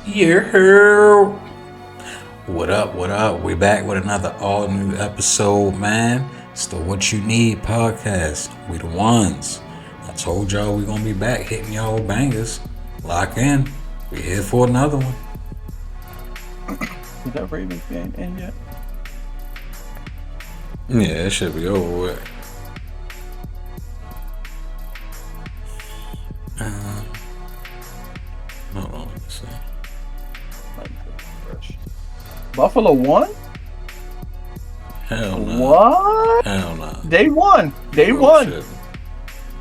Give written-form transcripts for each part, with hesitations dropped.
Yeah. What up? What up? We back with another all new episode, man. It's the What You Need podcast. We the ones. I told y'all we gonna be back hitting y'all with bangers. Lock in. We here for another one. Is that Ravens game in yet? Yeah, it should be over with. Hold on, let me see. Buffalo won? Hell no. What? Hell no. They won. They won. Bullshit.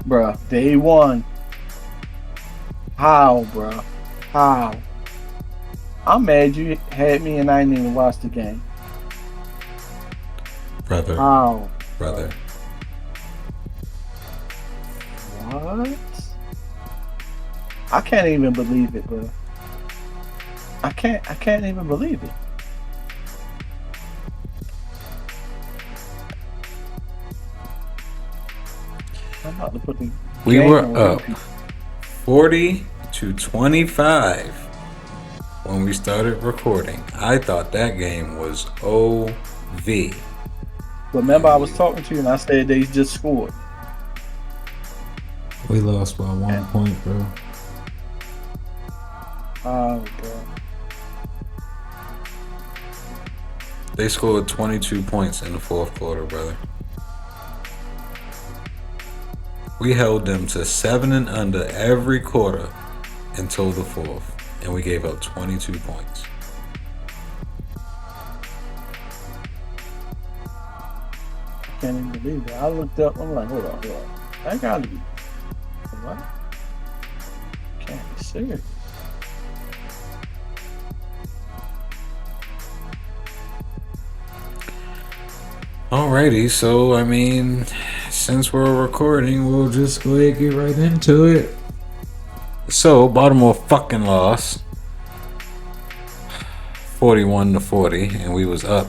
Bruh, they won. How, bruh? How? I'm mad you had me and I didn't even watch the game. Brother. How? Brother. What? I can't even believe it, bro. I can't even believe it. I'm about to put the We game were on up repeat. 40-25 when we started recording. I thought that game was OV. Remember, I was talking to you and I said they just scored. We lost by 1 point, bro. Oh, bro. They scored 22 points in the fourth quarter, brother. We held them to 7 and under every quarter until the fourth, and we gave up 22 points. I can't even believe it. I looked up. I'm like, hold on. That gotta be. What? Can't be serious. Alrighty, so I mean, since we're recording, we'll just go ahead and get right into it. So Baltimore fucking lost 41-40, and we was up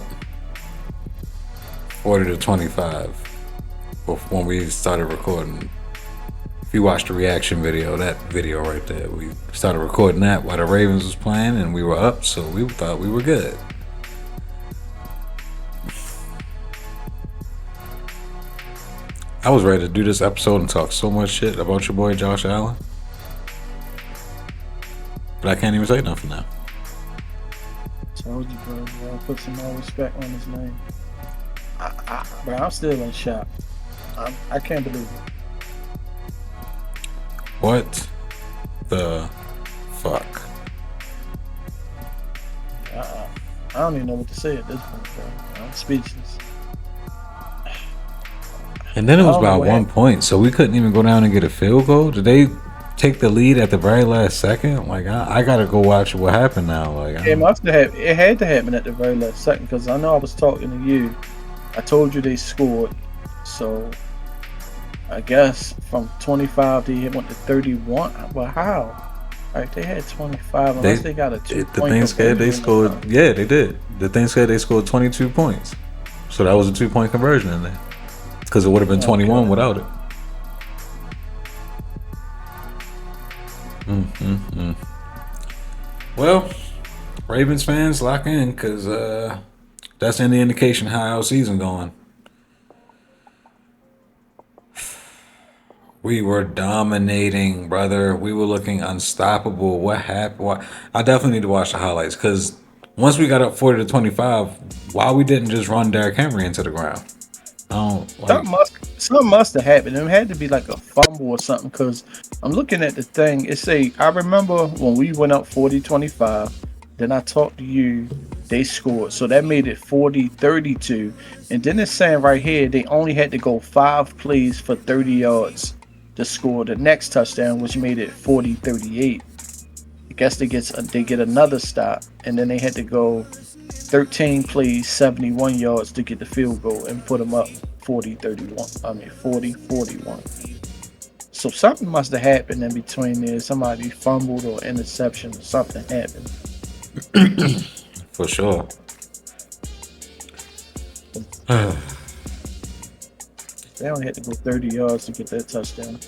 40-25 when we started recording. If you watched the reaction video, that video right there, we started recording that while the Ravens was playing, and we were up, so we thought we were good. I was ready to do this episode and talk so much shit about your boy Josh Allen, but I can't even say nothing now. Told you, bro. Gotta put some more respect on his name. Bro, I'm still in shock. I can't believe it. What the fuck? I don't even know what to say at this point, bro. I'm speechless. And then it was I don't know by what 1 point, so we couldn't even go down and get a field goal. Did they take the lead at the very last second? Like, I gotta go watch what happened now. Like, It must have. It had to happen at the very last second because I know I was talking to you. I told you they scored, so I guess from 25 they went to 31. But how? Like they had 25 unless they got a the 2-point thing said they conversion or scored. something. Yeah, they did. The thing said they scored 22 points, so that was a 2 point conversion in there. Because it would have been 21 Okay. without it. Well, Ravens fans, lock in, because that's any indication how our season going. We were dominating, brother. We were looking unstoppable. What happened? I definitely need to watch the highlights, because once we got up 40-25, why we didn't just run Derrick Henry into the ground? I don't like. Something must have happened. It had to be like a fumble or something because I'm looking at the thing. It say I remember when we went up 40-25. Then I talked to you. They scored, so that made it 40-32. And then it's saying right here they only had to go 5 plays for 30 yards to score the next touchdown, which made it 40-38. I guess they get another stop, and then they had to go 13 plays, 71 yards to get the field goal and put them up 40-31. I mean 40-41. So something must have happened in between there. Somebody fumbled or interception or something happened. For sure. They only had to go 30 yards to get that touchdown.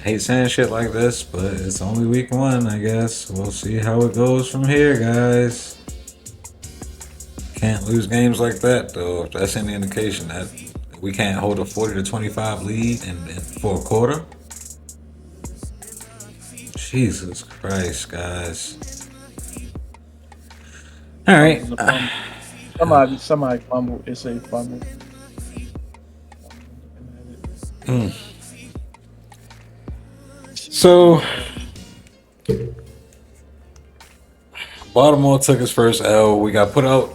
hate saying shit like this, but it's only week 1, I guess. We'll see how it goes from here, guys. Can't lose games like that, though. If that's any indication that we can't hold a 40-25 lead in for a quarter. Jesus Christ, guys. All right. Somebody fumbled. It's a fumble. So, Baltimore took his first L. We got put out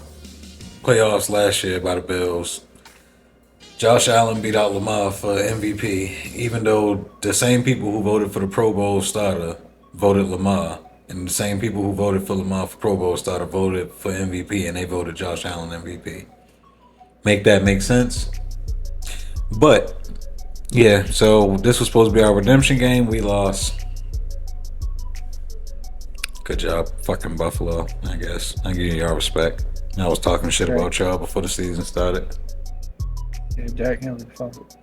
playoffs last year by the Bills. Josh Allen beat out Lamar for MVP, even though the same people who voted for the Pro Bowl starter voted Lamar, and the same people who voted for Lamar for Pro Bowl starter voted for MVP, and they voted Josh Allen MVP. Make that make sense? But yeah, so this was supposed to be our redemption game. We lost. Good job, fucking Buffalo. I guess I give y'all respect. I was talking shit about y'all before the season started. Yeah, Derrick Henry fumbled.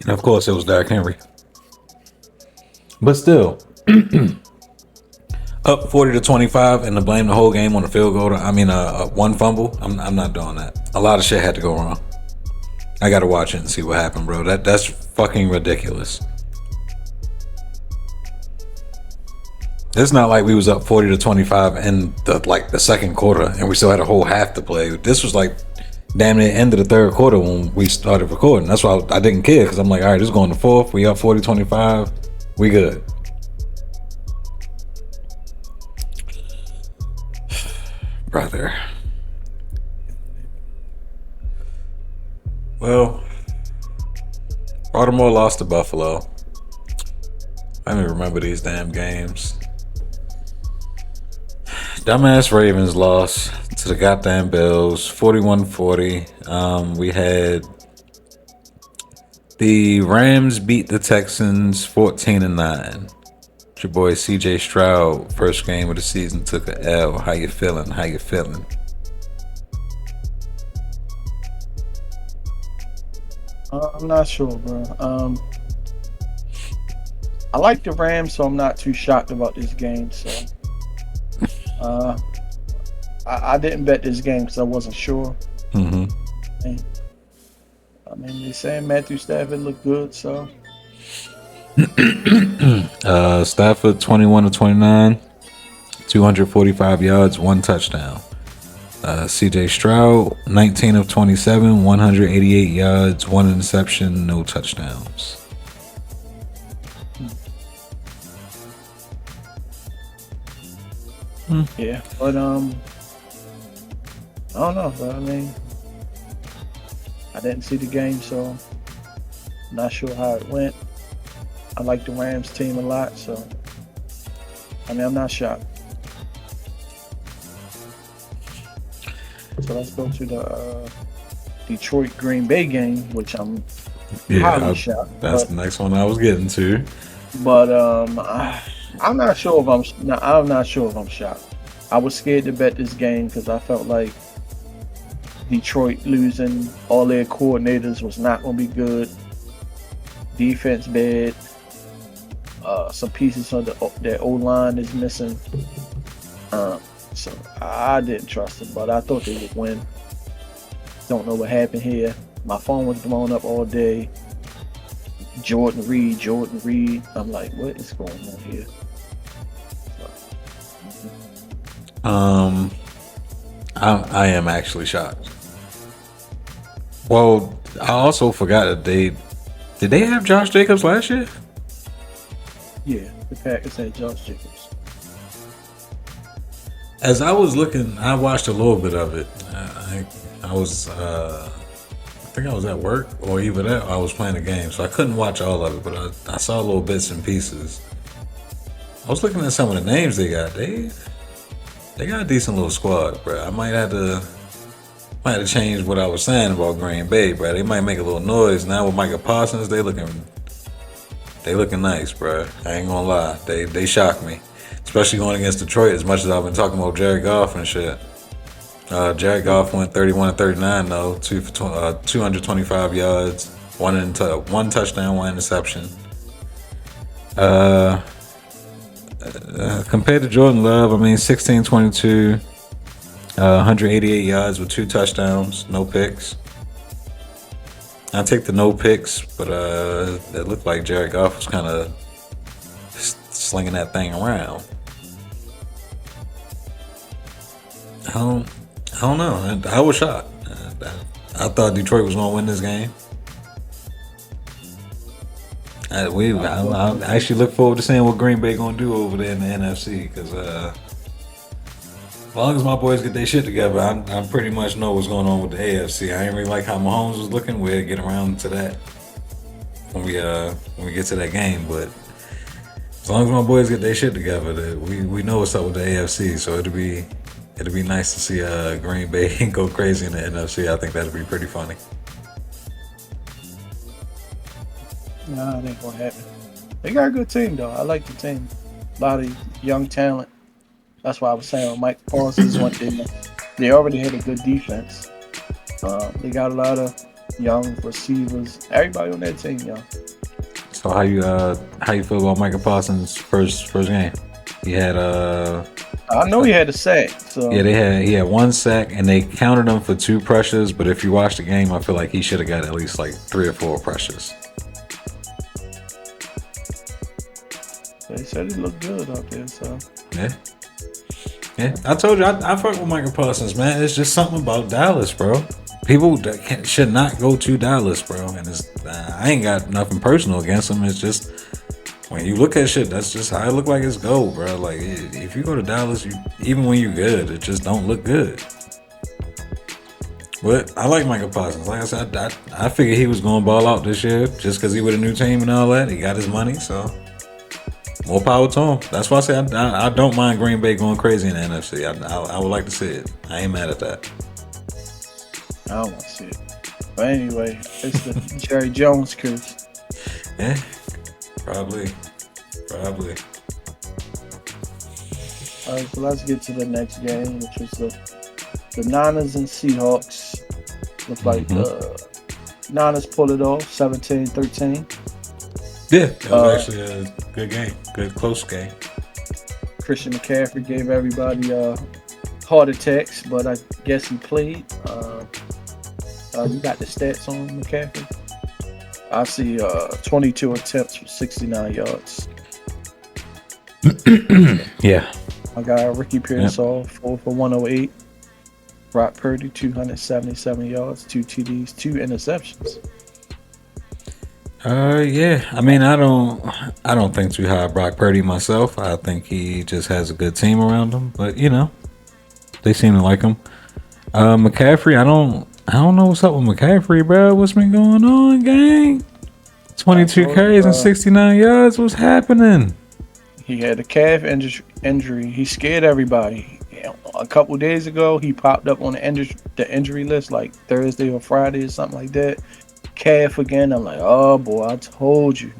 And of course, it was Derrick Henry. But still, up 40-25, and to blame the whole game on a field goal. One fumble. I'm not doing that. A lot of shit had to go wrong. I gotta watch it and see what happened, bro. That's fucking ridiculous. It's not like we was up 40-25 in the second quarter and we still had a whole half to play. This was like damn near end of the third quarter when we started recording. That's why I didn't care, because I'm like, all right, this is going to fourth. We up 40-25. We good. Brother. Well, Baltimore lost to Buffalo. I don't even remember these damn games. Dumbass Ravens lost to the goddamn Bills, 41-40. We had the Rams beat the Texans 14-9. Your boy CJ Stroud, first game of the season, took a L. How you feeling? I'm not sure, bro. I like the Rams, so I'm not too shocked about this game. So, I didn't bet this game because I wasn't sure. Mm-hmm. They're saying Matthew Stafford looked good, so. Stafford 21-29, 245 yards, 1 touchdown. CJ Stroud 19 of 27, 188 yards, 1 interception, no touchdowns. Yeah, but I don't know. But I didn't see the game, so I'm not sure how it went. I like the Rams team a lot, so I'm not shocked. So let's go to the Detroit Green Bay game, which I'm highly shocked. That's the next one I was getting to. But I'm not sure if I'm not sure if I'm shocked. I was scared to bet this game because I felt like Detroit losing all their coordinators was not going to be good. Defense bad. Some pieces of their O-line is missing. So I didn't trust them, but I thought they would win. Don't know what happened here. My phone was blown up all day. Jordan Reed. I'm like, what is going on here? I am actually shocked. Well, I also forgot that did they have Josh Jacobs last year? Yeah, the Packers had Josh Jacobs. As I was looking, I watched a little bit of it. I was, I think I was at work, or either that, or I was playing a game, so I couldn't watch all of it. But I saw little bits and pieces. I was looking at some of the names they got. They got a decent little squad, bro. I might have to change what I was saying about Green Bay, bro. They might make a little noise now with Micah Parsons. They looking nice, bro. I ain't gonna lie. They shocked me, especially going against Detroit. As much as I've been talking about Jared Goff and shit, Jared Goff went 31-39 though, 225 yards, one touchdown, one interception. Compared to Jordan Love, I mean 16-22, 188 yards with two touchdowns, no picks. I take the no picks, but it looked like Jared Goff was kind of slinging that thing around. I don't know. I was shocked. I thought Detroit was going to win this game. I actually look forward to seeing what Green Bay going to do over there in the NFC, because as long as my boys get their shit together, I pretty much know what's going on with the AFC. I ain't really like how Mahomes was looking. We'll get around to that when we get to that game, but as long as my boys get their shit together, we know what's up with the AFC. So it'll be nice to see Green Bay go crazy in the NFC. I think that'll be pretty funny. Nah, it ain't gonna happen. They got a good team though. I like the team. A lot of young talent. That's why I was saying Mike Parsons went there. They already had a good defense. They got a lot of young receivers. Everybody on that team, young. So how you feel about Michael Parsons' first game? He had I know he had a sack. So yeah, he had one sack and they counted him for 2 pressures. But if you watch the game, I feel like he should have got at least like 3 or 4 pressures. they said he looked good out there. So yeah. I told you I fuck with Michael Parsons, man. It's just something about Dallas, bro. People that should not go to Dallas, bro. And I ain't got nothing personal against them. It's just when you look at shit, that's just how it look like it's gold, bro. Like if you go to Dallas, even when you're good, it just don't look good. But I like Michael Parsons. Like I said, I figured he was going to ball out this year just because he with a new team and all that. He got his money, so more power to him. That's why I say I don't mind Green Bay going crazy in the NFC. I would like to see it. I ain't mad at that. I don't want to see it. But anyway, it's the Jerry Jones curse. Yeah, probably. All right, so let's get to the next game, which was the Niners and Seahawks. Looked like Niners pulled it off, 17-13. Yeah, that was actually a good game. Good, close game. Christian McCaffrey gave everybody heart attacks, but I guess he played. You got the stats on McCaffrey? I see 22 attempts for 69 yards. Yeah. I got Ricky Pearsall, 4 for 108. Brock Purdy, 277 yards, 2 TDs, 2 interceptions. Yeah. I mean, I don't think too high of Brock Purdy myself. I think he just has a good team around him. But they seem to like him. McCaffrey, I don't know what's up with McCaffrey, bro. What's been going on, gang? 22 carries and 69 yards. What's happening? He had a calf injury. He scared everybody. A couple days ago, he popped up on the injury list like Thursday or Friday or something like that. Calf again. I'm like, oh boy, I told you.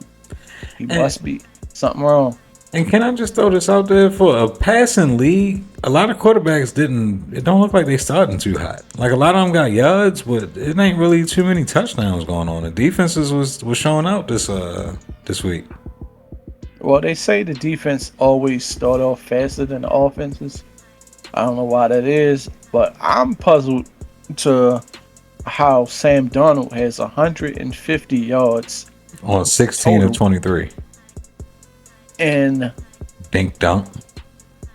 He must be something wrong. And can I just throw this out there? For a passing league, a lot of quarterbacks it don't look like they starting too hot. Like a lot of them got yards, but it ain't really too many touchdowns going on. The defenses was showing out this week. Well, they say the defense always start off faster than the offenses. I don't know why that is, but I'm puzzled to how Sam Darnold has 150 yards on 16 of 23. And dink dunk.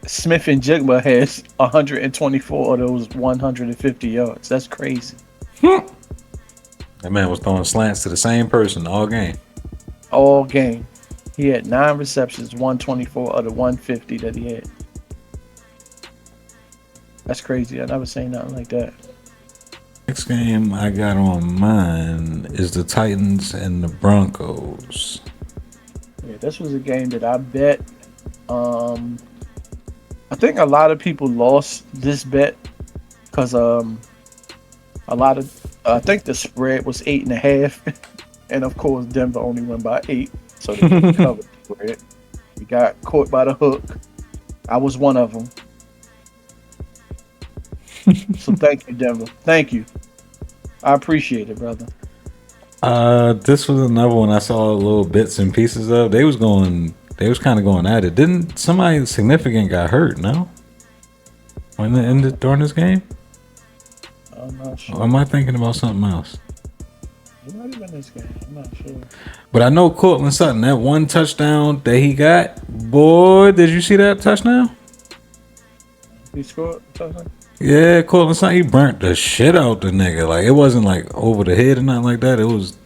Smith and Jigba has 124 of those 150 yards. That's crazy. That man was throwing slants to the same person all game. All game. He had 9 receptions, 124 of the 150 that he had. That's crazy. I never seen nothing like that. Next game I got on mine is the Titans and the Broncos. Yeah, this was a game that I bet. I think a lot of people lost this bet because I think the spread was 8.5, and of course Denver only won by 8, so they didn't cover the spread. We got caught by the hook. I was one of them. So thank you, Denver. Thank you. I appreciate it, brother. This was another one I saw little bits and pieces of. They was kind of going at it. Didn't somebody significant got hurt? No, when it ended during this game. I'm not Or sure. am I thinking about something else? It might have been this game. I'm not sure. But I know Cortland Sutton, that one touchdown that he got, boy, did you see that touchdown? He scored a touchdown? Yeah, Cortland Sutton, he burnt the shit out the nigga. Like, it wasn't like over the head or nothing like that. It was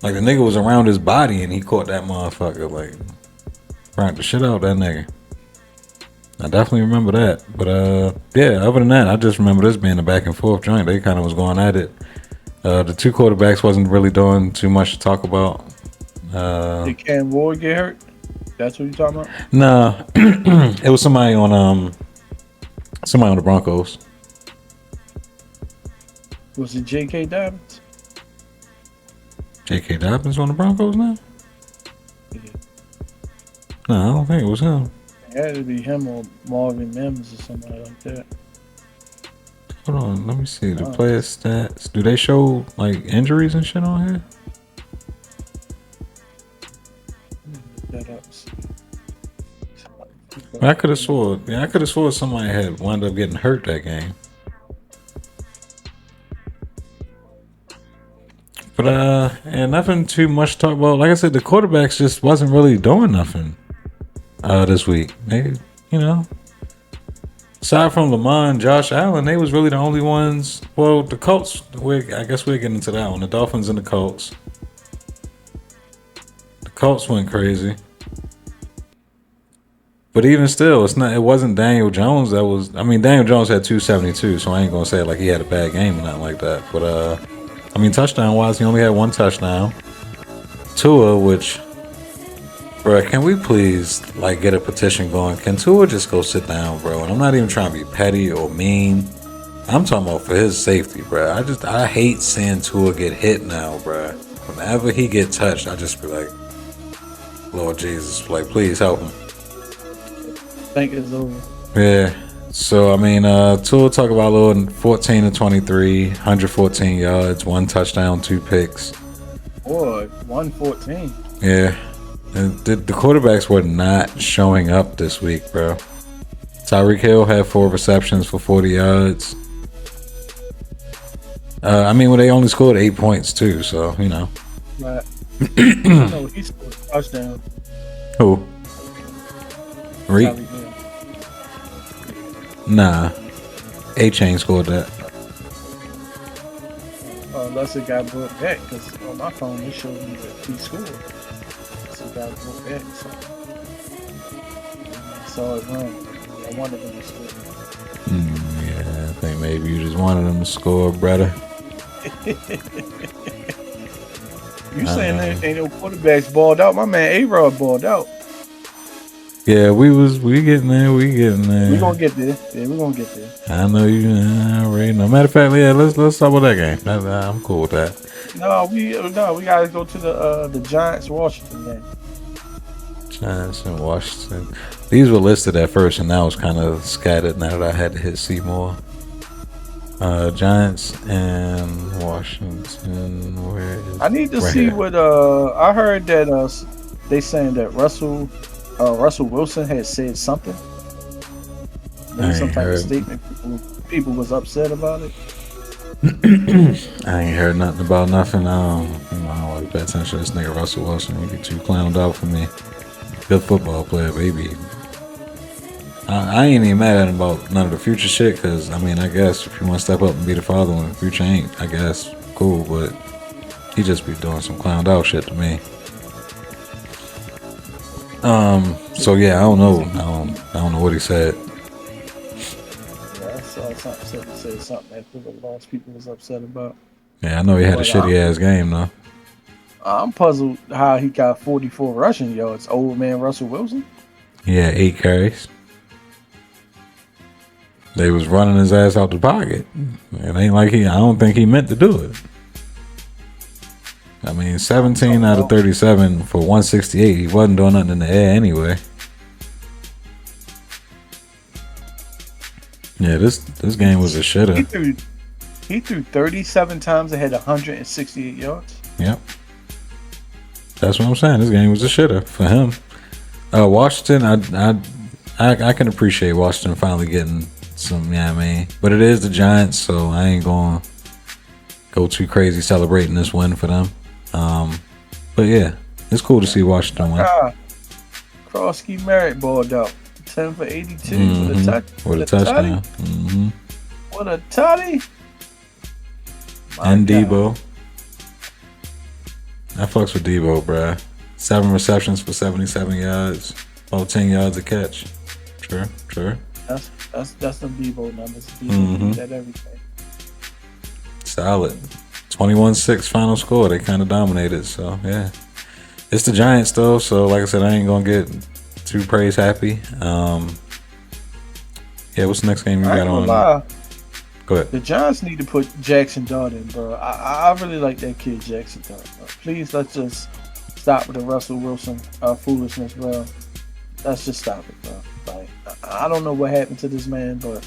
like the nigga was around his body and he caught that motherfucker. Like, burnt the shit out that nigga. I definitely remember that. But, yeah, other than that, I just remember this being a back and forth joint. They kind of was going at it. The two quarterbacks wasn't really doing too much to talk about. Did Cam Ward get hurt? That's what you're talking about? Nah, it was somebody on the Broncos. Was it J.K. Dobbins? J.K. Dobbins on the Broncos now? Yeah. No, I don't think it was him. It had to be him or Marvin Mims or somebody like that. Hold on, let me see the player stats. Do they show like injuries and shit on here? Look that up. I could have swore. Yeah, I could have swore somebody had wound up getting hurt that game. But and nothing too much to talk about. Like I said, the quarterbacks just wasn't really doing nothing this week. They, you know, aside from Lamar and Josh Allen, they was really the only ones. Well, the Colts. I guess we're getting into that one. The Dolphins and the Colts. The Colts went crazy. But even still, it wasn't Daniel Jones that was. I mean, Daniel Jones had 272, so I ain't gonna say like he had a bad game or nothing like that. But I mean, touchdown wise, he only had one touchdown. Tua, which, bro, can we please like get a petition going? Can Tua just go sit down, bro? And I'm not even trying to be petty or mean. I'm talking about for his safety, bro. I hate seeing Tua get hit now, bro. Whenever he get touched, I just be like, Lord Jesus, like please help him. I think it's over. Yeah. So I mean, Tua talk about a little 14 to 23, 114 yards, one touchdown, two picks. Boy, 114. Yeah. And the quarterbacks were not showing up this week, bro. Tyreek Hill had 4 receptions for 40 yards. I mean, well, they only scored 8 points too, so you know. Right. No, he scored a touchdown. Who? Reed? Tyreek Hill. Nah. A-Chain scored that. Unless it got brought back, because on my phone it showed me that he scored. So it got brought back. So I saw it wrong. I wanted him to score. Yeah, I think maybe you just wanted them to score, brother. You saying there ain't no quarterbacks balled out? My man A-Rod balled out. Yeah, we getting there. We gonna get there. Yeah, we gonna get there. I know you already know. Matter of fact, yeah, let's talk about that game. I'm cool with that. No, we gotta go to the Giants Washington game. Giants and Washington. These were listed at first, and now it's kind of scattered now that I had to hit Seymour. Giants and Washington. Where is? I need to right see here. what. I heard that they saying that Russell Wilson had said something. Maybe some type of statement. People was upset about it. I ain't heard nothing about nothing. I don't like pay attention to this nigga Russell Wilson. He be too clowned out for me. Good football player, baby. I ain't even mad at him about none of the future shit, because, I mean, I guess if you want to step up and be the father when the future ain't, I guess, cool, but he just be doing some clowned out shit to me. So yeah, I don't know. I don't know what he said. Yeah, I saw something said something that people lost. People was upset about. Yeah, I know he had a shitty ass game though. I'm puzzled how he got 44 rushing yards. Old man Russell Wilson. Yeah, 8 carries. They was running his ass out the pocket. It ain't like I don't think he meant to do it. I mean, 17 out of 37 for 168. He wasn't doing nothing in the air anyway. Yeah, this game was a He shitter. threw he threw 37 times and had 168 yards. Yep, that's what I'm saying. This game was a shitter for him. Washington, I can appreciate Washington finally getting some. Yeah, I mean, but it is the Giants, so I ain't going to go too crazy celebrating this win for them. But yeah, it's cool to see Washington win. Krosky Merritt balled out 10 for 82 With a touchdown. What a tutty! And Debo. I fucks with Debo, bruh. 7 receptions for 77 yards. About 10 yards a catch. Sure. That's the Debo numbers. Debo did everything. Solid. 21-6 final score. They kind of dominated, so yeah. It's the Giants though, so like I said, I ain't gonna get too praise happy. Yeah, what's the next game you got on? Lie. Go ahead. The Giants need to put Jackson Dart in, bro. I really like that kid, Jackson Dart. Bro. Please, let's just stop with the Russell Wilson foolishness, bro. Let's just stop it, bro. Like, I don't know what happened to this man, but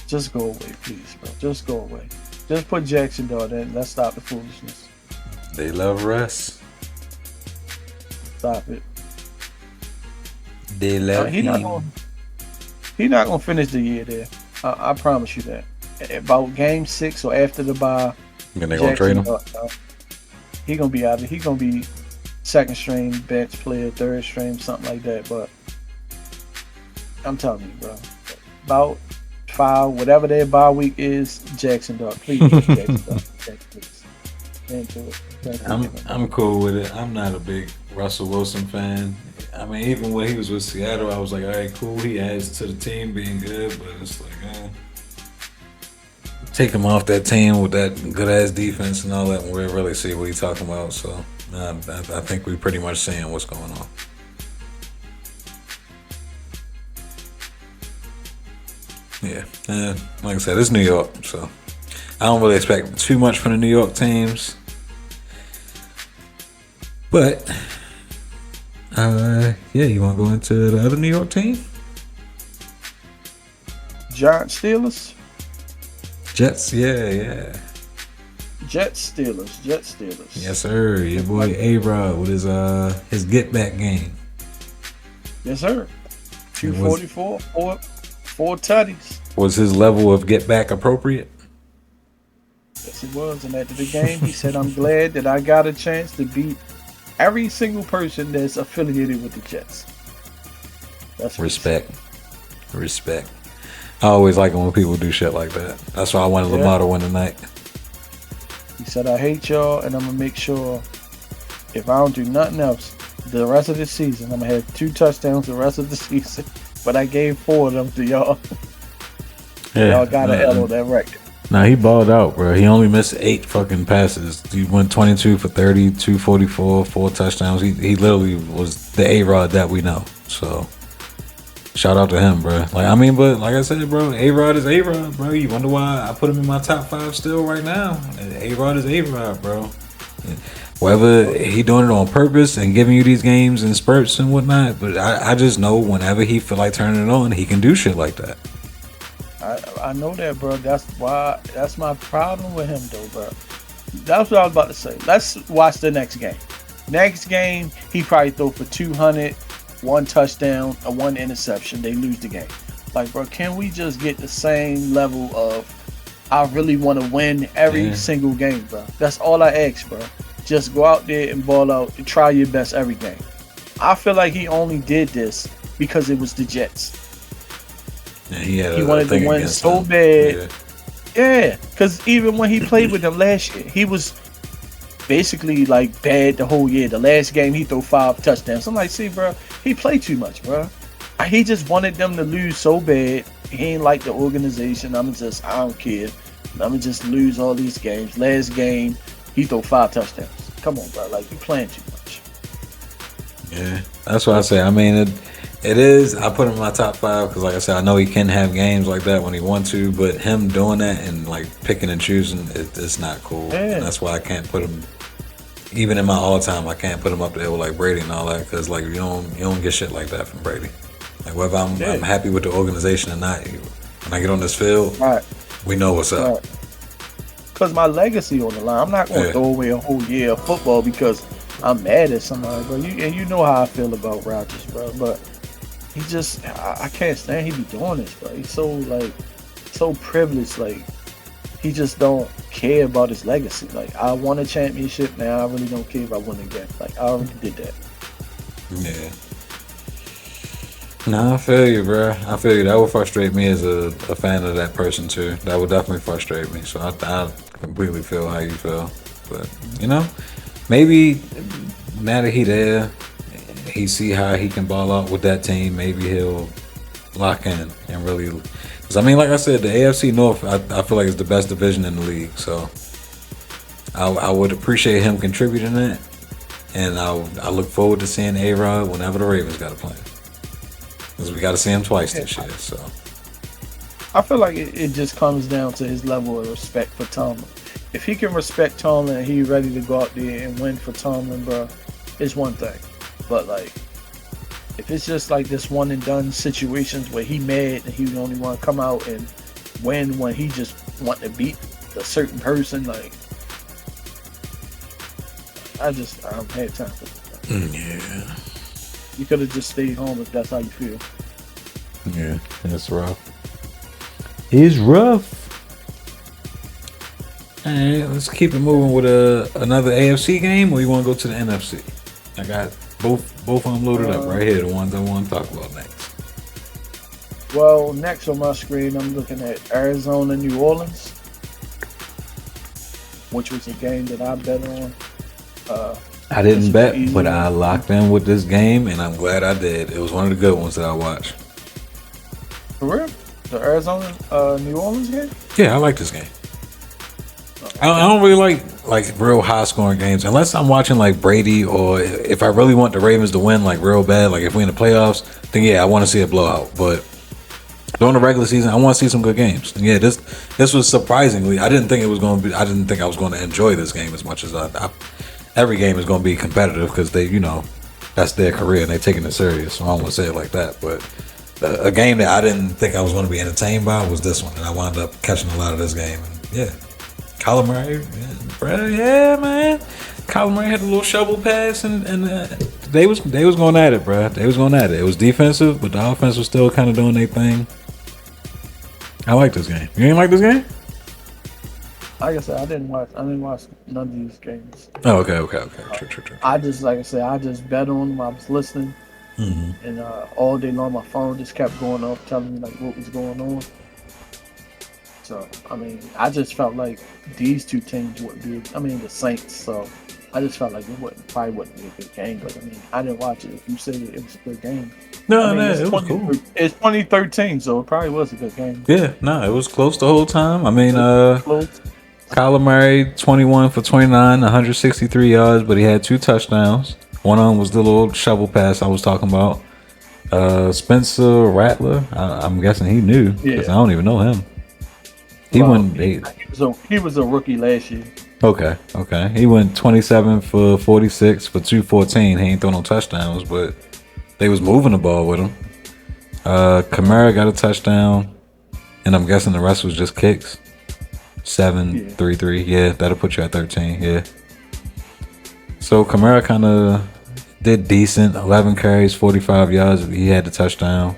just go away, please, bro. Just go away. Just put Jackson Dart in. Let's stop the foolishness. They love Russ. Stop it. They love him. He's not gonna finish the year there. I promise you that. About game 6 or after the bye, And they gonna trade him? He gonna be out of. He gonna be second string bench player, third string, something like that. But I'm telling you, bro, about 5, whatever their bye week is, Jackson Dart, please, Jackson Dart, please. Into it. I'm cool with it. I'm not a big Russell Wilson fan. I mean, even when he was with Seattle, I was like, all right, cool. He adds to the team being good, but it's like, take him off that team with that good ass defense and all that, and we'll really see what he's talking about. So, I think we pretty much seeing what's going on. Yeah, like I said, it's New York, so I don't really expect too much from the New York teams. But, yeah, you want to go into the other New York team? Giants Steelers. Jets, yeah. Jets Steelers. Yes, sir. Your boy A-Rod with his get back game. Yes, sir. 244, four tutties. Was his level of get back appropriate? Yes, it was. And after the game, he said, "I'm glad that I got a chance to beat every single person that's affiliated with the Jets." That's Respect. I always like it when people do shit like that. That's why I wanted Lamar to win tonight. He said, "I hate y'all, and I'm gonna make sure if I don't do nothing else the rest of the season, I'm gonna have 2 touchdowns the rest of the season. But I gave 4 of them to y'all. Yeah, y'all got an L on that record." Nah, he balled out, bro. He only missed 8 fucking passes. He went 22 for 30, 244, 4 touchdowns. He literally was the A-Rod that we know. So, shout out to him, bro. But like I said, bro, A-Rod is A-Rod, bro. You wonder why I put him in my top 5 still right now? A-Rod is A-Rod, bro. Whether he doing it on purpose and giving you these games in spurts and whatnot, but I just know whenever he feel like turning it on, he can do shit like that. I know that, bro. That's my problem with him, though, bro. That's what I was about to say. Let's watch the next game. Next game, he probably throw for 200, 1 touchdown, and 1 interception. They lose the game. Like, bro, can we just get the same level of I really want to win every single game, bro? That's all I ask, bro. Just go out there and ball out and try your best every game. I feel like he only did this because it was the Jets. Yeah, he wanted to win so bad. Yeah, because even when he played with them last year, he was basically like bad the whole year. The last game, he threw 5 touchdowns. I'm like, see, bro, he played too much, bro. He just wanted them to lose so bad. He ain't like the organization. I don't care. I'm just lose all these games. Last game, he threw 5 touchdowns. Come on, bro. Like, you playing too much. Yeah, that's what I say. I mean, it is. I put him in my top 5 because, like I said, I know he can have games like that when he wants to, but him doing that and like picking and choosing, it's not cool. Yeah. And that's why I can't put him. Even in my all-time, I can't put him up there with like Brady and all that because like you don't get shit like that from Brady. Like whether I'm happy with the organization or not, when I get on this field, Right, we know what's up. right. Because my legacy on the line. I'm not going to Yeah. throw away a whole year of football because I'm mad at somebody, bro. You know how I feel about Rodgers, bro. But he just, I can't stand he be doing this, bro. He's so like, so privileged. Like he just don't care about his legacy. Like I won a championship, now I really don't care if I win again. Like I already did that. Yeah. No, I feel you, bro. I feel you. That would frustrate me as a fan of that person too. That would definitely frustrate me. So I completely feel how you feel. But you know, maybe now that he there, he see how he can ball out with that team. Maybe he'll lock in and really. Because I mean, like I said, the AFC North, I feel like it's the best division in the league. So I would appreciate him contributing it, and I look forward to seeing A-Rod whenever the Ravens got to play. Because we got to see him twice this year. So I feel like it just comes down to his level of respect for Tomlin. If he can respect Tomlin and he ready to go out there and win for Tomlin, bro, it's one thing. But like, if it's just like this one and done situations where he mad and he only want to come out and win when he just want to beat a certain person, like, I don't have time for that. yeah. You could have just stayed home if that's how you feel. Yeah, it's rough. It's rough. All right, let's keep it moving with another AFC game, or you want to go to the NFC? I got both of them loaded up right here, the ones I want to talk about next. Well, next on my screen, I'm looking at Arizona, New Orleans, which was a game that I bet on. I didn't This bet, was but easy. I locked in with this game, and I'm glad I did. It was one of the good ones that I watched. For real? The Arizona, New Orleans game? Yeah, I like this game. I don't really like real high scoring games unless I'm watching like Brady, or if I really want the Ravens to win like real bad, like if we in the playoffs, then yeah, I want to see a blowout. But during the regular season, I want to see some good games. And yeah, this was surprisingly. I didn't think it was going to be. I didn't think I was going to enjoy this game as much as I every game is going to be competitive because they, that's their career and they're taking it serious. So I don't want to say it like that, but a game that I didn't think I was going to be entertained by was this one, and I wound up catching a lot of this game. And yeah, Kyler Murray, yeah, man. Kyler Murray had a little shovel pass, and they was going at it, bro. They was going at it. It was defensive, but the offense was still kind of doing their thing. I like this game. You ain't like this game? Like I said, I didn't watch none of these games. Oh, okay. True. I just, like I said, I just bet on them. I was listening, and all day long my phone just kept going off, telling me like what was going on. So I mean, I just felt like these two teams wouldn't be. I mean, the Saints. So I just felt like probably wouldn't be a good game. But I mean, I didn't watch it. If you said it was a good game, No, I mean, it was cool. It's 2013, so it probably was a good game. Yeah, no, it was close the whole time. I mean, Close. Kyler Murray, 21 for 29, 163 yards, but he had 2 touchdowns. One of them was the little shovel pass I was talking about. Spencer Rattler, I'm guessing he knew because I don't even know him. He went. He was a rookie last year. Okay. He went 27 for 46 for 214. He ain't throw no touchdowns, but they was moving the ball with him. Kamara got a touchdown, and I'm guessing the rest was just kicks. 7-3-3. Yeah, that'll put you at 13. Yeah. So Kamara kind of did decent. 11 carries, 45 yards. He had the touchdown.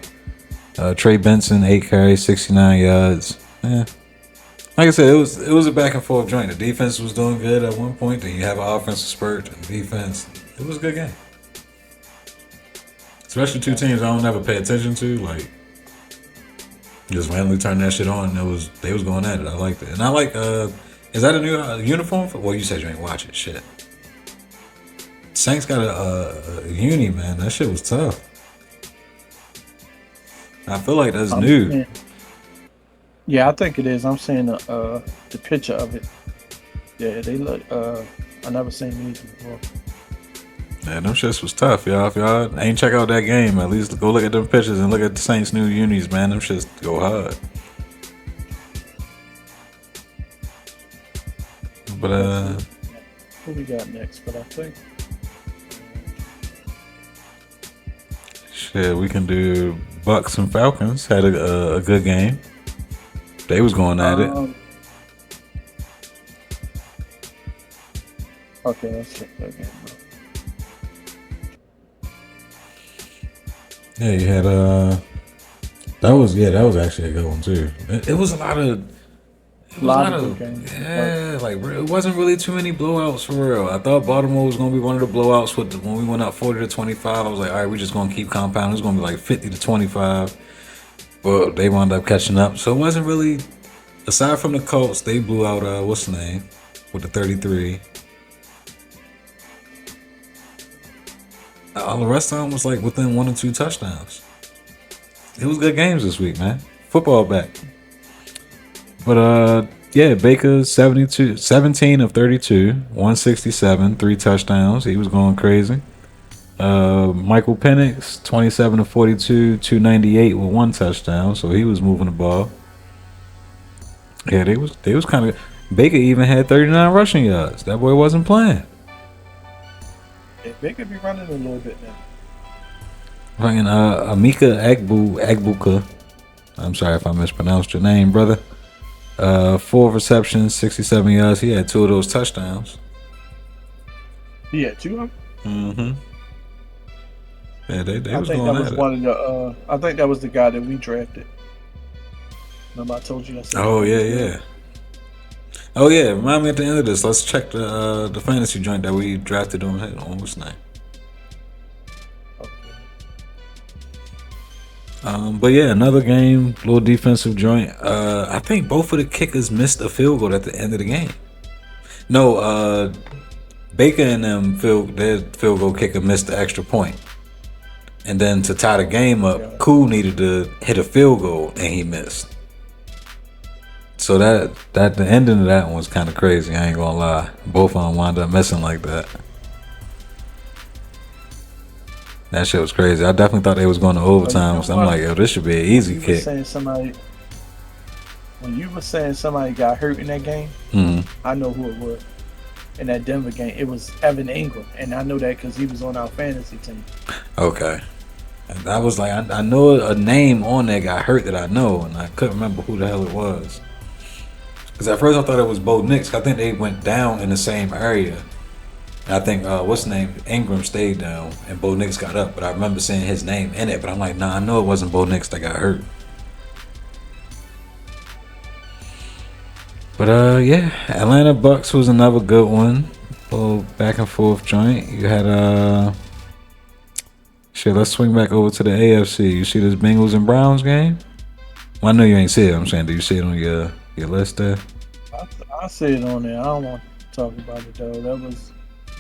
Trey Benson, 8 carries, 69 yards. Yeah. Like I said, it was a back and forth joint. The defense was doing good at one point. Then you have an offensive spurt and defense. It was a good game. Especially two teams I don't ever pay attention to. Like, just randomly turn that shit on. They was going at it. I liked it. And I like, is that a new uniform? Well, you said you ain't watch it. Shit. Saints got a uni, man. That shit was tough. I feel like that's new. Yeah, I think it is. I'm seeing the picture of it. Yeah, they look. I never seen these before. Yeah, them shits was tough, y'all. If y'all ain't check out that game, at least go look at them pictures and look at the Saints' new unis, man. Them shits go hard. But who we got next? But I think shit, we can do Bucks and Falcons. Had a good game. They was going at it. Okay, let's check that game. Yeah, you had that was actually a good one too. It was a lot of Good games. yeah, like it wasn't really too many blowouts for real. I thought Baltimore was gonna be one of the blowouts when we went up 40-25. I was like, all right, we're just gonna keep compounding. It's gonna be like 50-25, but they wound up catching up. So it wasn't really. Aside from the Colts, they blew out what's the name with the 33. All the rest of them was like within 1 or 2 touchdowns. It was good games this week, man. Football back. But yeah, Baker 17 of 32, 167, 3 touchdowns. He was going crazy. Michael Penix 27 of 42, 298 with 1 touchdown, so he was moving the ball. Yeah, they was kind of. Baker even had 39 rushing yards. That boy wasn't playing. Yeah, they could be running a little bit now. Fucking Amika Agbuka. I'm sorry if I mispronounced your name, brother. 4 receptions, 67 yards. He had 2 of those touchdowns. He had 2 of them? Yeah, they I was think going that was at one of the. I think that was the guy that we drafted. Remember I told you that? Oh yeah. Oh yeah. Remind me at the end of this. Let's check the fantasy joint that we drafted on what's name. But yeah, another game, little defensive joint. I think both of the kickers missed a field goal at the end of the game. No, Baker and them their field goal kicker missed the extra point. And then to tie the game up, Cool needed to hit a field goal and he missed. So that the ending of that one was kind of crazy. I ain't gonna lie. Both of them wound up missing like that. That shit was crazy. I definitely thought they was going to overtime. So I'm like, yo, this should be an easy kick. When you were saying somebody got hurt in that game, I know who it was. In that Denver game, it was Evan Ingram, and I know that because he was on our fantasy team. Okay. And I was like, I know a name on there got hurt that I know, and I couldn't remember who the hell it was. Because at first I thought it was Bo Nix. I think they went down in the same area. And I think, what's his name? Ingram stayed down, and Bo Nix got up. But I remember seeing his name in it. But I'm like, nah, I know it wasn't Bo Nix that got hurt. But yeah, Atlanta Bucks was another good one. A little back and forth joint. You had shit. Let's swing back over to the AFC. You see this Bengals and Browns game? Well, I know you ain't see it. I'm saying, do you see it on your list there? I see it on there. I don't want to talk about it though. That was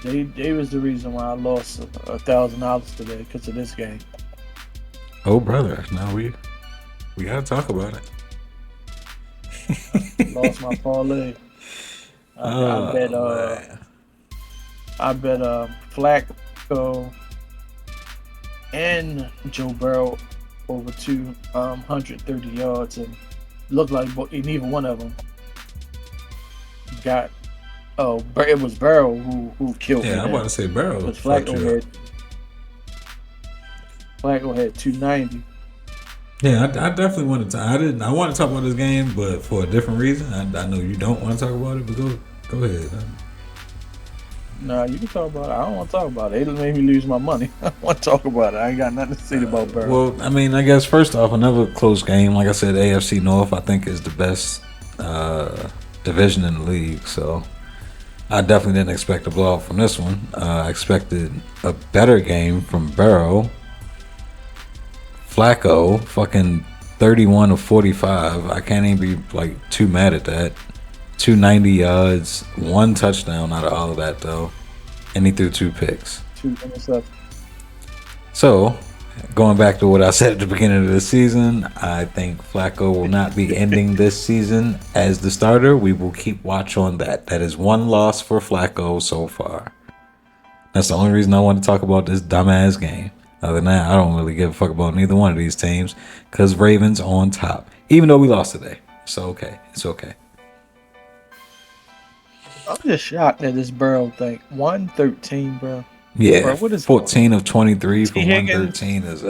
they was the reason why I lost $1,000 today because of this game. Oh brother, now we gotta talk about it. Lost my parlay. I bet Flacco and Joe Burrow over 230 yards, and looked like neither one of them got. Oh, it was Burrow who killed me. Yeah, I'm about to say Burrow. Because Flacco had 290. Yeah, I definitely wanted to. I want to talk about this game, but for a different reason. I know you don't want to talk about it, but go ahead. Nah, you can talk about it. I don't want to talk about it. It made me lose my money. I don't want to talk about it. I ain't got nothing to say about Burrow. Well, I mean, I guess first off, another close game. Like I said, AFC North, I think, is the best division in the league. So I definitely didn't expect a blowout from this one. I expected a better game from Burrow. Flacco, fucking 31 of 45. I can't even be like too mad at that. 290 yards, 1 touchdown out of all of that though, and he threw 2 picks. 2 interceptions. So, going back to what I said at the beginning of the season, I think Flacco will not be ending this season as the starter. We will keep watch on that. That is 1 loss for Flacco so far. That's the only reason I want to talk about this dumbass game. Other than that, I don't really give a fuck about neither one of these teams because Ravens on top. Even though we lost today. So, okay. It's okay. I'm just shocked at this Burrow thing. 113, bro. Yeah, bro, what is 14 of 23 for Higgins, 113 is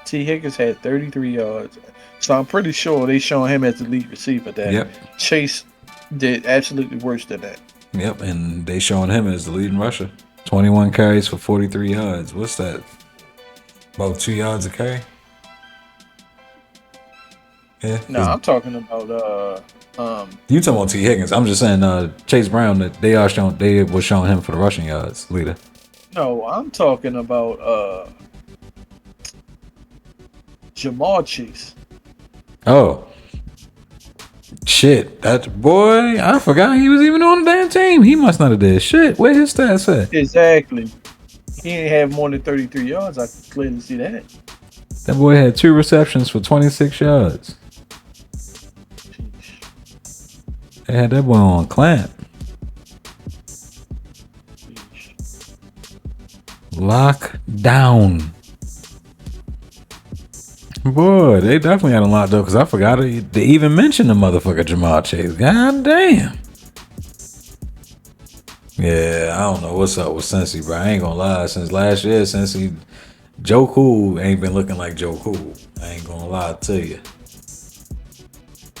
T. Higgins had 33 yards. So I'm pretty sure they showing him as the lead receiver. That Yep. Chase did absolutely worse than that. Yep, and they showing him as the leading rusher. 21 carries for 43 yards. What's that? About 2 yards a carry? Yeah. No, I'm talking about You talking about T. Higgins. I'm just saying Chase Brown, that they were showing him for the rushing yards leader. no, I'm talking about Jamal Chase. Oh. Shit. That boy, I forgot he was even on the damn team. He must not have did shit. Where his stats at? Exactly. He ain't have more than 33 yards. I can clearly see that. That boy had 2 receptions for 26 yards. They had that boy on clamp. Lock down. Boy, they definitely had him locked up because I forgot they even mentioned the motherfucker Jamal Chase. God damn. Yeah, I don't know what's up with Cincy, bro. I ain't gonna lie. Since last year, Cincy, Joe Cool ain't been looking like Joe Cool. I ain't gonna lie to you.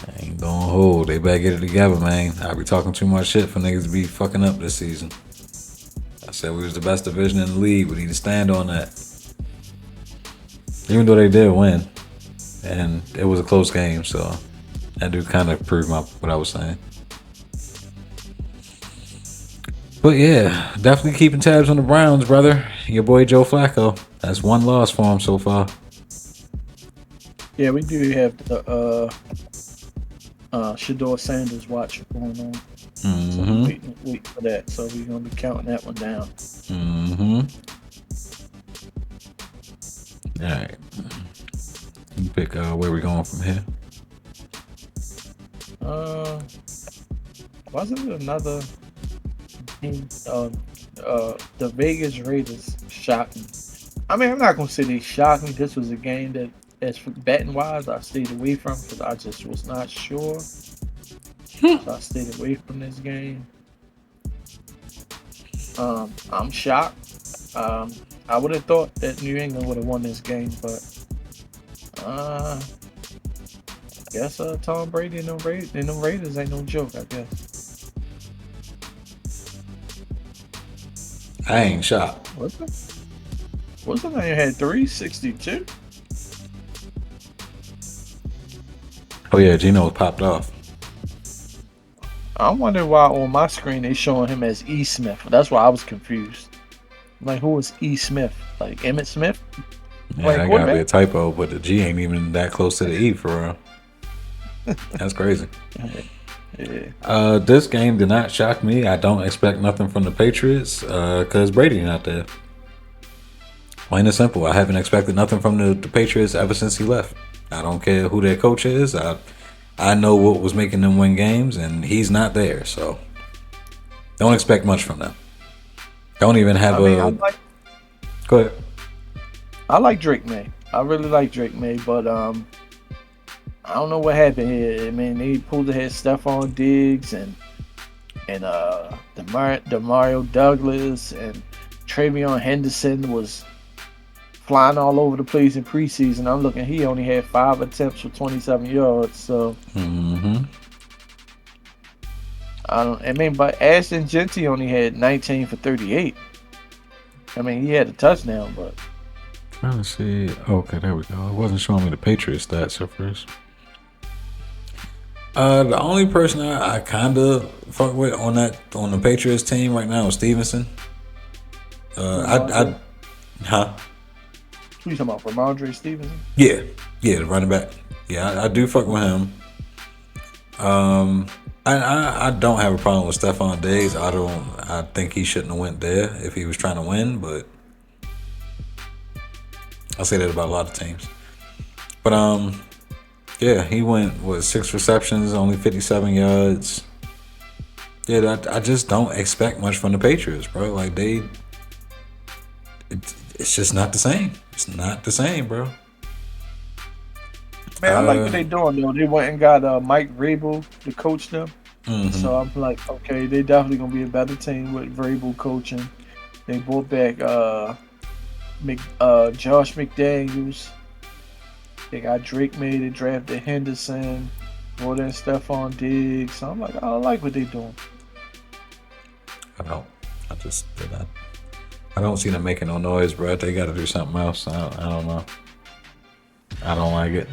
I ain't gonna hold. They better get it together, man. I be talking too much shit for niggas to be fucking up this season. I said we was the best division in the league. We need to stand on that. Even though they did win. And it was a close game, so that do kind of prove what I was saying. But yeah, definitely keeping tabs on the Browns, brother. Your boy Joe Flacco. That's one loss for him so far. Yeah, we do have the Shador Sanders watch going on. So wait for that. So we're gonna be counting that one down. All right. You pick where we going from here. Wasn't it another team? The Vegas Raiders shocked me. I mean, I'm not gonna say they shocked me. This was a game that, as for betting wise, I stayed away from because I just was not sure. So I stayed away from this game. I'm shocked. I would have thought that New England would have won this game, but I guess Tom Brady and them Raiders ain't no joke, I guess. I ain't shocked. What's the name? Had 362? Oh yeah, Geno popped off. I'm wondering why on my screen they showing him as E. Smith. That's why I was confused. Like, who is E. Smith? Like Emmitt Smith? Yeah, Like, that gotta be a typo, but the G ain't even that close to the E for real. That's crazy. Yeah. This game did not shock me. I don't expect nothing from the Patriots because Brady not there. Plain and simple. I haven't expected nothing from the Patriots ever since he left. I don't care who their coach is. I know what was making them win games, and he's not there. So don't expect much from them. Don't even have Go ahead. I like Drake May. I really like Drake May, but I don't know what happened here. I mean, they pulled ahead Stephon Diggs and Demario Douglas and Travion Henderson was flying all over the place in preseason. I'm looking, he only had 5 attempts for 27 yards. So but Ashton Genty only had 19 for 38. I mean, he had a touchdown, but trying to see. Okay, there we go. It wasn't showing me the Patriots stats at first. The only person I kind of fuck with on the Patriots team right now is Stevenson. Huh? Who you talking about? Ramondre Stevenson? Yeah, the running back. Yeah, I do fuck with him. I don't have a problem with Stephon Diggs. I think he shouldn't have went there if he was trying to win, but I say that about a lot of teams. But yeah, he went with 6 receptions, only 57 yards. Yeah, I just don't expect much from the Patriots, bro. Like it's just not the same. It's not the same, bro. Man, I like what they doing though. They went and got Mike Vrabel to coach them. So I'm like, okay, they definitely gonna be a better team with Vrabel coaching. They brought back Josh McDaniels. They got Drake May. They drafted Henderson. More than Stephon Diggs. So I'm like, I like what they doing. I don't. I don't see them making no noise, bro. They got to do something else. I don't know. I don't like it.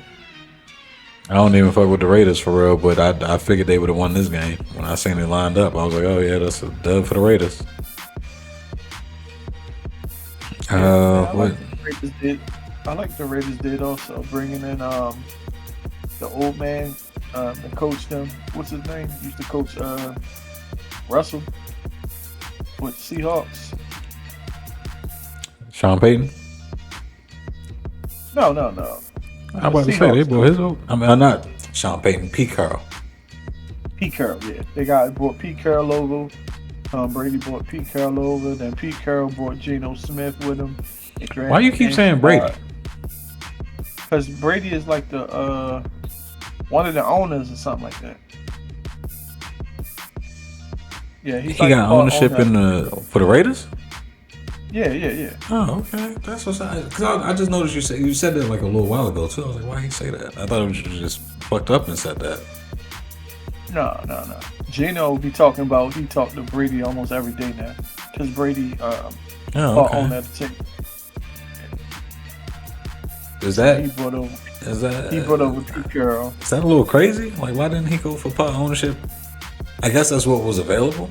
I don't even fuck with the Raiders for real, but I figured they would have won this game. When I seen it lined up, I was like, oh yeah, that's a dub for the Raiders. I What? like the Raiders did. I like the Raiders did also bringing in the old man that coached them. What's his name? Used to coach Russell with Seahawks. Sean Payton? No. I'm about to say they brought his old. I mean, not Sean Payton, Pete Carroll. Pete Carroll, yeah. They brought Pete Carroll over. Tom Brady brought Pete Carroll over. Then Pete Carroll brought Geno Smith with him. Why you keep saying Brady? Because Brady is like the one of the owners or something like that. Yeah, He like got ownership for the Raiders. Yeah. Oh, okay. That's what's because I just noticed you said that like a little while ago too. I was like, why he say that? I thought you just fucked up and said that. No. Gino be talking about he talked to Brady almost every day now because Brady owned that team. Is that he brought over Pete Carroll. Is that a little crazy? Like, why didn't he go for part ownership? I guess that's what was available.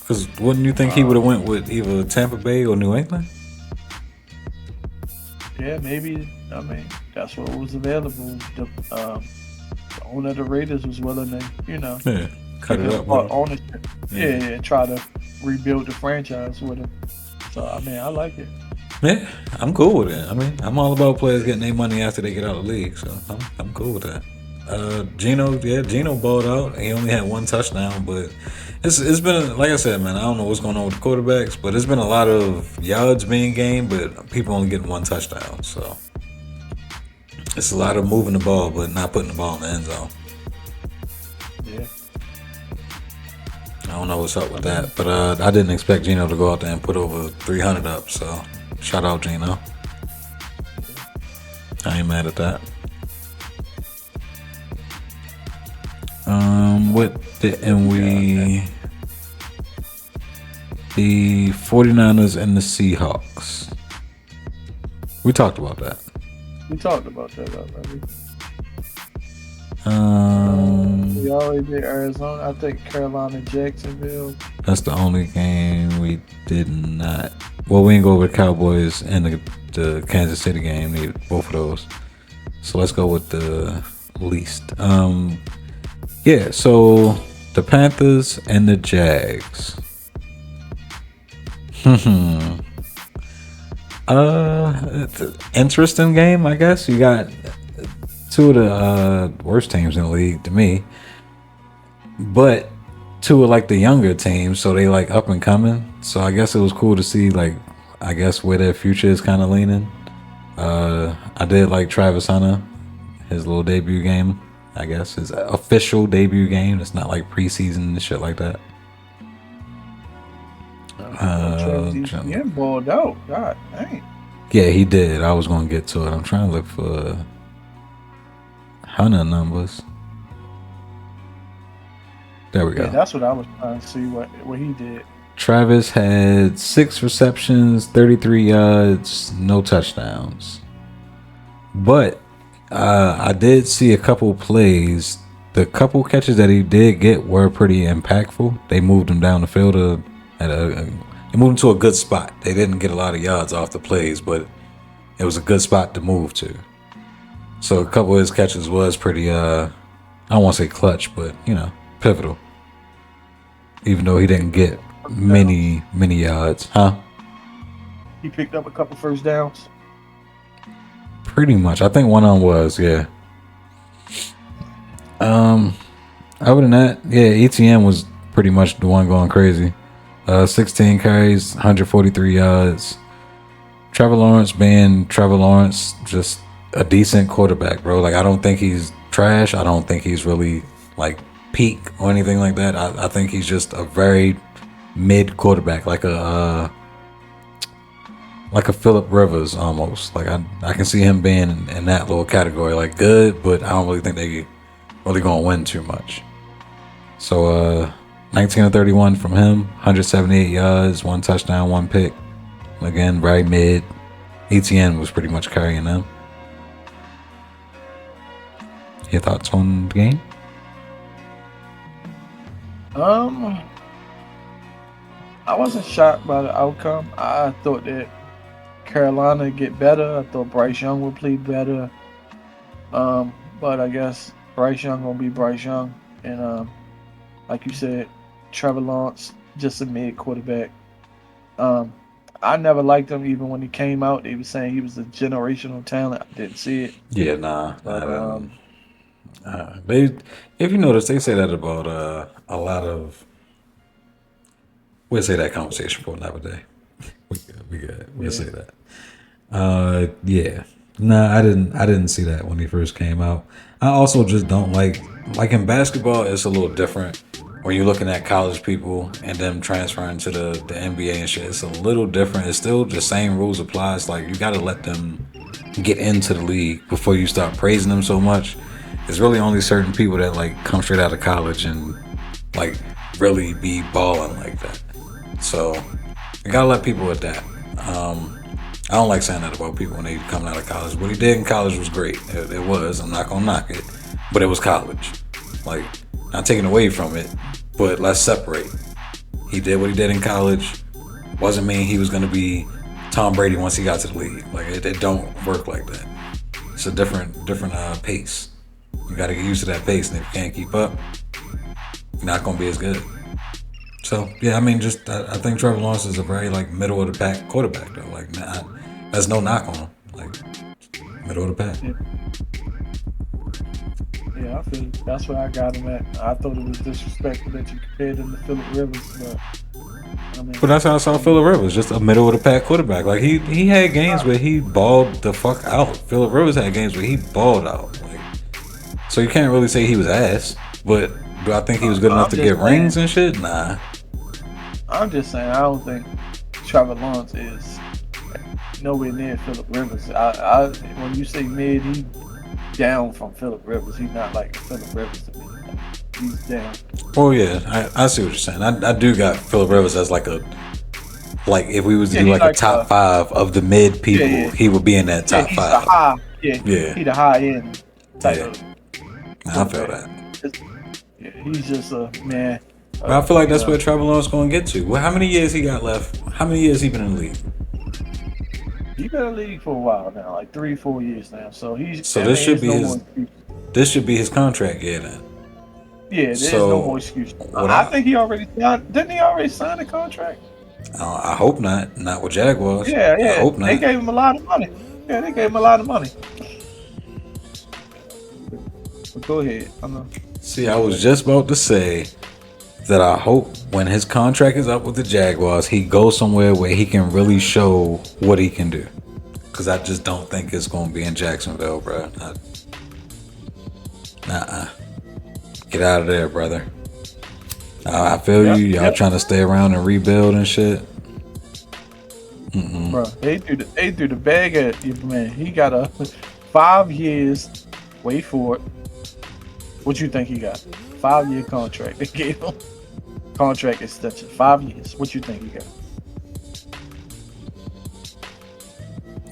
Because wouldn't you think he would have went with either Tampa Bay or New England? Yeah, maybe. I mean, that's what was available. The owner of the Raiders was willing to, cut it up. Ownership. Yeah, try to rebuild the franchise with him. So, I mean, I like it. Yeah, I'm cool with it. I mean, I'm all about players getting their money after they get out of the league, so I'm cool with that. Geno balled out. He only had one touchdown, but it's been like I said, man. I don't know what's going on with the quarterbacks, but it's been a lot of yards being gained, but people only getting one touchdown. So it's a lot of moving the ball, but not putting the ball in the end zone. Yeah. I don't know what's up with that, but I didn't expect Geno to go out there and put over 300 up. So shout out Geno. I ain't mad at that. The 49ers and the Seahawks. We talked about that. We talked about that already. We already did Arizona. I think Carolina, Jacksonville. That's the only game we did not. Well, we didn't go with Cowboys and the Kansas City game. Neither, both of those. So let's go with the least. Yeah. So the Panthers and the Jags. It's an interesting game, I guess. You got two of the worst teams in the league to me, but two of like the younger teams, so they like up and coming. So I guess it was cool to see like where their future is kind of leaning. I did like Travis Hunter, his little debut game. I guess his official debut game. It's not like preseason and shit like that. Yeah, balled out. God dang. Yeah, he did. I was gonna get to it. I'm trying to look for Hunter numbers. There we go. Yeah, that's what I was trying to see what he did. Travis had 6 receptions, 33 yards, no touchdowns. But I did see a couple plays. The couple catches that he did get were pretty impactful. They moved him down the field they moved him to a good spot. They didn't get a lot of yards off the plays, but it was a good spot to move to. So a couple of his catches was pretty, I don't want to say clutch, but, pivotal. Even though he didn't get many yards. Huh? He picked up a couple first downs. Pretty much. I think one on was, yeah. Other than that, yeah, ETN was pretty much the one going crazy. 16 carries, 143 yards. Trevor Lawrence being Trevor Lawrence, just a decent quarterback, bro. Like, I don't think he's trash. I don't think he's really, like, peak or anything like that. I think he's just a very mid quarterback, like a like a Philip Rivers almost. Like I can see him being in that little category, like good, but I don't really think they really gonna win too much. So 19 of 31 from him, 178 yards, 1 touchdown, 1 pick. Again, very mid. ETN was pretty much carrying them. Your thoughts on the game? I wasn't shocked by the outcome. I thought that Carolina would get better. I thought Bryce Young would play better. But I guess Bryce Young gonna be Bryce Young, and like you said, Trevor Lawrence just a mid quarterback. I never liked him even when he came out. They were saying he was a generational talent. I didn't see it. Yeah, nah. But They, if you notice, they say that about a lot of. We'll say that conversation for another day. We'll say that. Yeah. Nah, I didn't see that when he first came out. I also just don't like in basketball. It's a little different when you're looking at college people and them transferring to the NBA and shit. It's a little different. It's still the same rules apply. It's like you got to let them get into the league before you start praising them so much. It's really only certain people that like come straight out of college and like really be balling like that. So you gotta let people adapt. I don't like saying that about people when they coming out of college. What he did in college was great. It was. I'm not gonna knock it, but it was college. Like, not taking away from it, but let's separate. He did what he did in college. Wasn't mean he was gonna be Tom Brady once he got to the league. Like it don't work like that. It's a different pace. You gotta get used to that pace, and if you can't keep up, you're not gonna be as good. So yeah, I mean, just I think Trevor Lawrence is a very like middle of the pack quarterback though. Like, there's no knock on him. Like, middle of the pack. Yeah, I feel that's where I got him at. I thought it was disrespectful that you compared him to Philip Rivers, but that's how I saw Philip Rivers, just a middle of the pack quarterback. Like he had games where he balled the fuck out. Philip Rivers had games where he balled out. Like, so you can't really say he was ass, but do I think he was good enough to get rings and shit? Nah. I'm just saying, I don't think Trevor Lawrence is nowhere near Philip Rivers. When you say mid, he's down from Philip Rivers. He's not like Philip Rivers to me. He's down. Oh yeah, I see what you're saying. I do got Philip Rivers as like if we was to do like a top 5 of the mid people, he would be in that top 5. The high, he the high end type of. I feel that. Yeah, he's just a man. But I feel like that's where Trevor Lawrence going to get to. Well, how many years he got left? How many years he been in the league? He's been in the league for a while now, like 3-4 years now. So this should be his contract year then. Yeah, there's no more excuse. I think he already signed. Didn't he already sign a contract? I hope not. Not with Jaguars. Yeah. I hope not. They gave him a lot of money. Yeah, they gave him a lot of money. But go ahead. See, I was just about to say that I hope when his contract is up with the Jaguars, he goes somewhere where he can really show what he can do. Because I just don't think it's going to be in Jacksonville, bro. Get out of there, brother. I feel you. Y'all trying to stay around and rebuild and shit. Bro, they threw the bag at you, man. He got a 5 years. Wait for it. What you think he got? 5-year contract. They gave him contract extension. 5 years. What you think he got?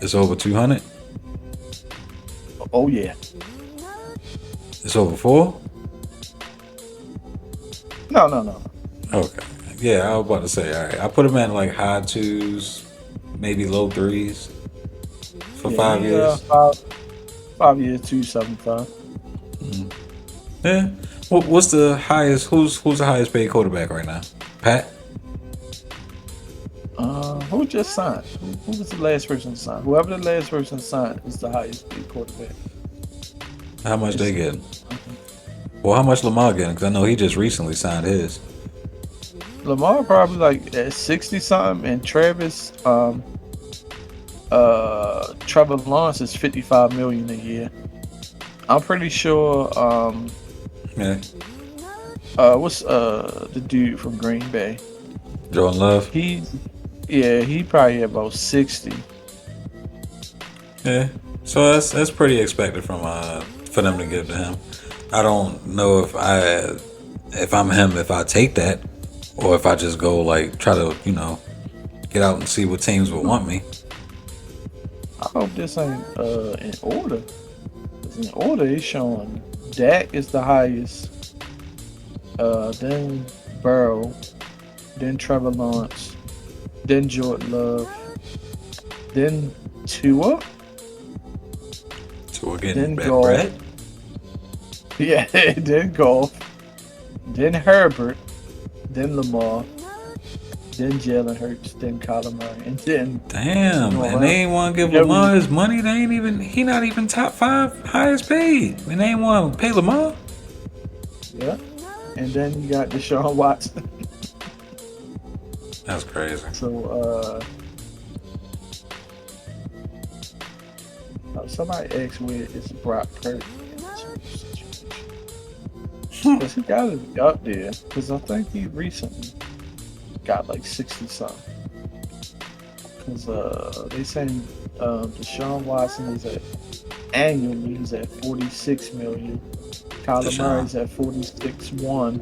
It's over 200. Oh yeah. It's over 4. No. Okay. Yeah, I was about to say. All right, I put him at like high 2s, maybe low 3s for 5 years. 5 years, 275. Yeah. What's the highest? Who's the highest paid quarterback right now? Pat. Who just signed? Who was the last person to sign? Whoever the last person signed is the highest paid quarterback. How much they getting? Well, how much Lamar getting? Because I know he just recently signed his. Lamar probably like at 60 something, and Trevor Lawrence is 55 million a year. I'm pretty sure. Yeah. What's the dude from Green Bay? Jordan Love. Yeah, he probably about 60. Yeah. So that's pretty expected from for them to give to him. I don't know if I'm him, if I take that, or if I just go like try to get out and see what teams would want me. I hope this ain't in order. 'Cause in order, it's showing Dak is the highest. Then Burrow, then Trevor Lawrence, then Jordan Love, then Tua, So we're getting then that Goff. bread. Yeah, then Goff, then Herbert, then Lamar, then Jalen Hurts, then Kyler Murray, and then Damn, and they ain't want to give Yeah, Lamar his money. They ain't even he not even top 5 highest paid. And they ain't want to pay Lamar. yeah, and then you got Deshaun Watson. That's crazy. So somebody asked where is Brock Purdy in this situation? Because he got to be up there. Because I think he recently got like 60 something. Because they saying Deshaun Watson is at annually he's at 46 million. Kyler Murray's at 46.1.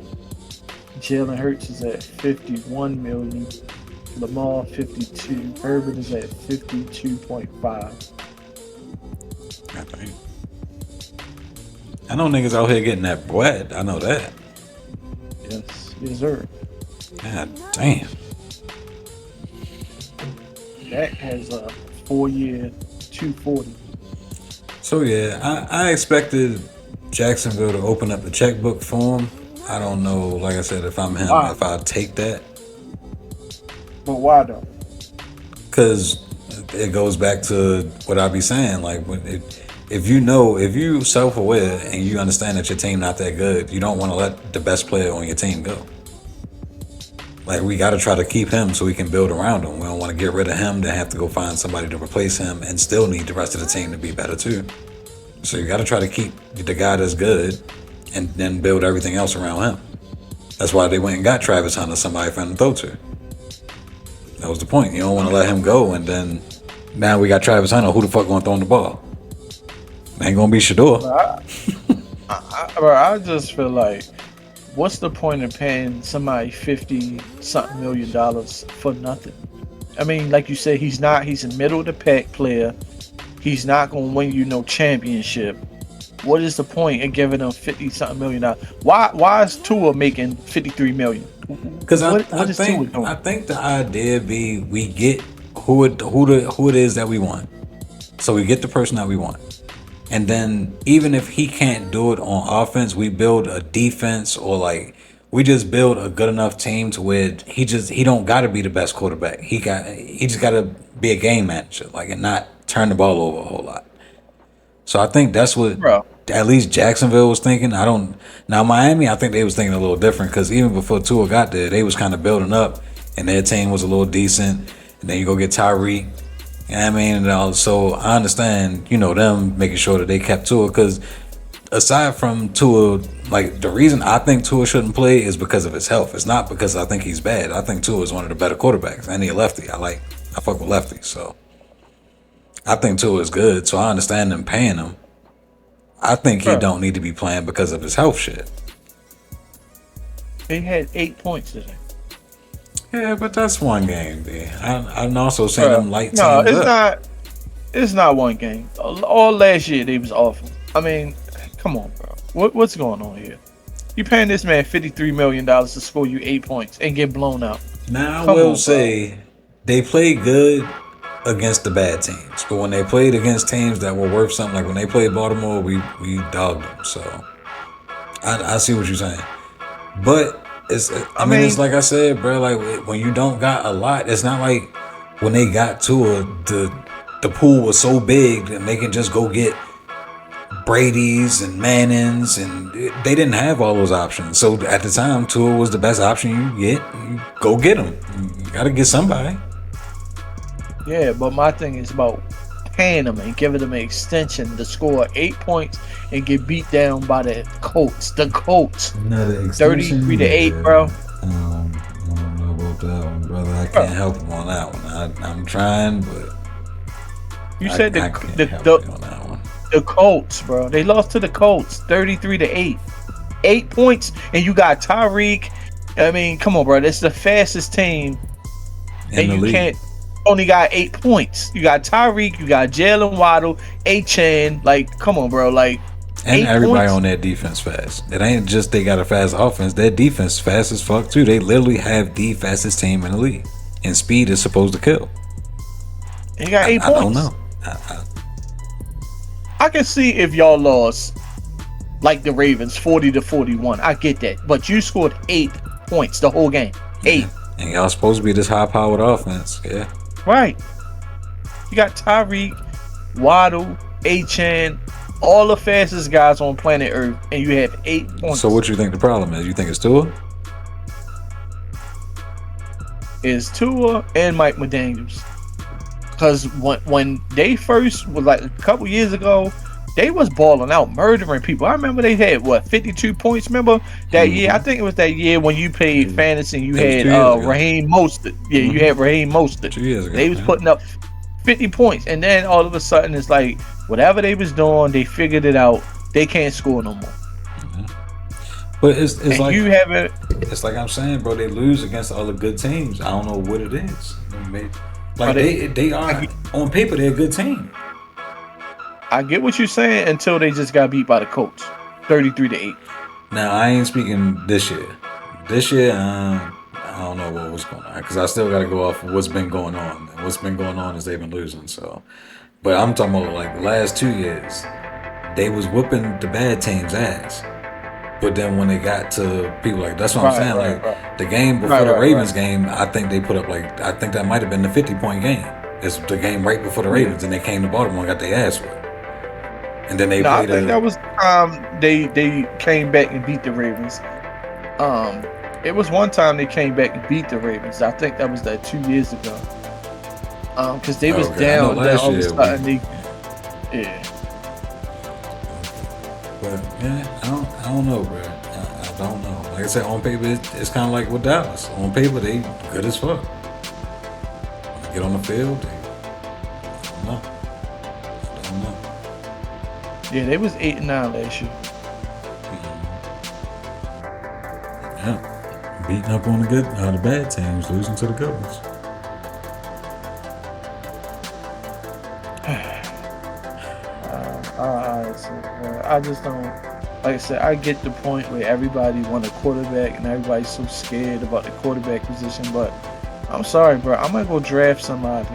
Jalen Hurts is at 51 million. Lamar 52. Herbert is at 52.5. I know niggas out here getting that bread. I know that. Yes, sir. God damn. That has a 4-year 240. So yeah, I expected Jacksonville to open up the checkbook for him. I don't know, like I said, if I'm him, if I take that. But why though? Because it goes back to what I be saying. Like if you self-aware and you understand that your team not that good, you don't want to let the best player on your team go. Like we got to try to keep him so we can build around him. We don't want to get rid of him, then have to go find somebody to replace him, and still need the rest of the team to be better too. So you got to try to keep the guy that's good, and then build everything else around him. That's why they went and got Travis Hunter, somebody for him to throw to. That was the point. You don't want to let him go, and then now we got Travis Hunter. Who the fuck gonna throw him the ball? Ain't gonna be Shador. I just feel like, what's the point of paying somebody $50-something million for nothing? I mean, like you said, he's a middle of the pack player. He's not gonna win you no championship. What is the point in giving him $50-something million? Why is Tua making $53 million? Because I think the idea be we get who it is that we want. So we get the person that we want. And then even if he can't do it on offense, we build a defense, or like we just build a good enough team to where he don't got to be the best quarterback. He just got to be a game manager, like, and not turn the ball over a whole lot. So I think that's what at least Jacksonville was thinking. Now Miami, I think they was thinking a little different, because even before Tua got there, they was kind of building up, and their team was a little decent. And then you go get Tyreek. You know what I mean? And so I understand, them making sure that they kept Tua, because aside from Tua, like the reason I think Tua shouldn't play is because of his health. It's not because I think he's bad. I think Tua is one of the better quarterbacks. And he a lefty. I fuck with lefties, so I think Tua is good. So I understand them paying him. I think he don't need to be playing because of his health shit. He had 8 points today. Yeah, but that's one game, B. I've also seen him light teams up. It's not one game. All last year they was awful. I mean, come on, bro. What's going on here? You paying this man $53 million to score you 8 points and get blown out. Now I will say they played good against the bad teams, but when they played against teams that were worth something, like when they played Baltimore, we dogged them. So I see what you're saying, but it's like I said, bro. Like when you don't got a lot, it's not like when they got to the pool was so big that they can just go get Brady's and Mannings, and they didn't have all those options. So at the time, Tua was the best option you get. You go get him. You gotta get somebody. Yeah, but my thing is about paying them and giving them an extension to score 8 points and get beat down by the Colts. The Colts. 33-8, bro. I don't know about that one, brother. I can't help him on that one. I'm trying, but You said I can't help you on that one. the Colts, bro. They lost to the Colts 33-8. 8 points, and you got Tyreek. I mean, come on, bro. That's the fastest team. In the you league. can't only got 8 points. You got Tyreek, you got Jalen Waddle, Achane. Like, come on, bro. Like, And 8 everybody points. on that defense fast. It ain't just they got a fast offense. Their defense fast as fuck too. They literally have the fastest team in the league. And speed is supposed to kill. And you got 8 I points. don't know. I can see if y'all lost like the Ravens 40-41. I get that. But you scored 8 points the whole game. 8. And y'all supposed to be this high powered offense. Yeah. Right. You got Tyreek, Waddle, Achane, all the fastest guys on planet Earth, and you have 8 points. So what you think the problem is? You think it's Tua? Is Tua and Mike McDaniels. Because when they first was like a couple years ago, they was balling out, murdering people. I remember they had 52 points. Remember that year? I think it was that year when you played fantasy and you It was had 2 years ago. Raheem Mostert. Yeah, you had Raheem Mostert. 2 years ago. They was man. putting up 50 points, and then all of a sudden it's like whatever they was doing, they figured it out. They can't score no more. But it's And like you haven't. it's like I'm saying, bro. They lose against all the good teams. I don't know what it is. Like they are on paper, they're a good team. I get what you're saying until they just got beat by the Colts, 33-8. Now I ain't speaking this year. This year, I don't know what was going on because I still got to go off of what's been going on. And what's been going on is they've been losing. So, but I'm talking about like the last 2 years, they was whooping the bad team's ass. But then when they got to people like that's what I'm saying. Like the game before the Ravens game, I think they put up I think that might have been the 50-point game. It's the game right before the Ravens, and they came to Baltimore and got their ass whipped. And then they No, I played. think that was they came back and beat the Ravens. It was one time they came back and beat the Ravens. I think that was 2 years ago. Because they was Okay, I know down. Then last all of a year sudden yeah. But yeah, I don't know, bro. I don't know. Like I said, on paper, it's kind of like with Dallas. On paper, they good as fuck. When they get on the field, I don't know. I don't know. Yeah, they was 8-9 last year. Yeah, beating up on the bad teams, losing to the good ones. I just don't. Like I said, I get the point where everybody want a quarterback and everybody's so scared about the quarterback position. But I'm sorry, bro. I'm gonna go draft somebody.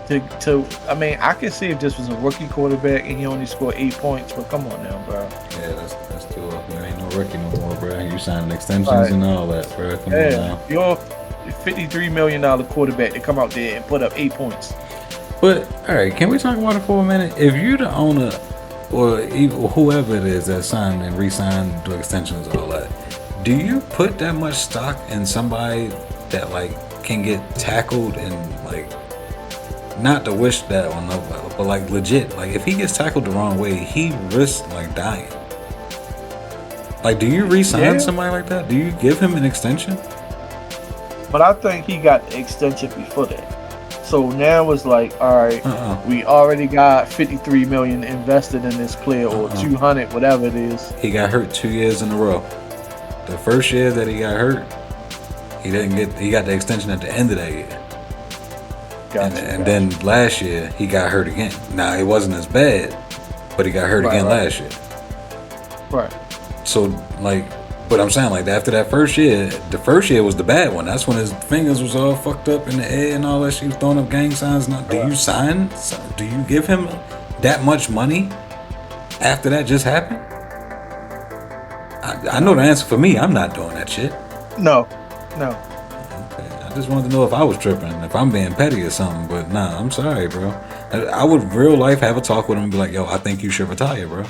I mean, I can see if this was a rookie quarterback and he only scored 8 points. But come on now, bro. Yeah, that's too up. You ain't no rookie no more, bro. You signing extensions and all that, bro. Come on now. You're a $53 million quarterback to come out there and put up 8 points. But all right, can we talk about it for a minute? If you're the owner, or even whoever it is that signed and re-signed the extensions and all that, do you put that much stock in somebody that like can get tackled and like not to wish that on nobody, but like legit, like if he gets tackled the wrong way, he risks like dying. Like, do you re-sign somebody like that? Do you give him an extension? But I think he got the extension before that. So now it's like, all right, we already got $53 million invested in this player, or 200, whatever it is. He got hurt 2 years in a row. The first year that he got hurt, he got the extension at the end of that year. And then last year he got hurt again. Now it wasn't as bad, but he got hurt again last year. Right. So like, but I'm saying like after that first year, the first year was the bad one. That's when his fingers was all fucked up in the air and all that shit. He was throwing up gang signs. Now, do you sign? Do you give him that much money after that just happened? I know the answer for me. I'm not doing that shit. No. Okay. I just wanted to know if I was tripping, if I'm being petty or something. But nah, I'm sorry, bro. I would real life have a talk with him and be like, yo, I think you should retire, bro.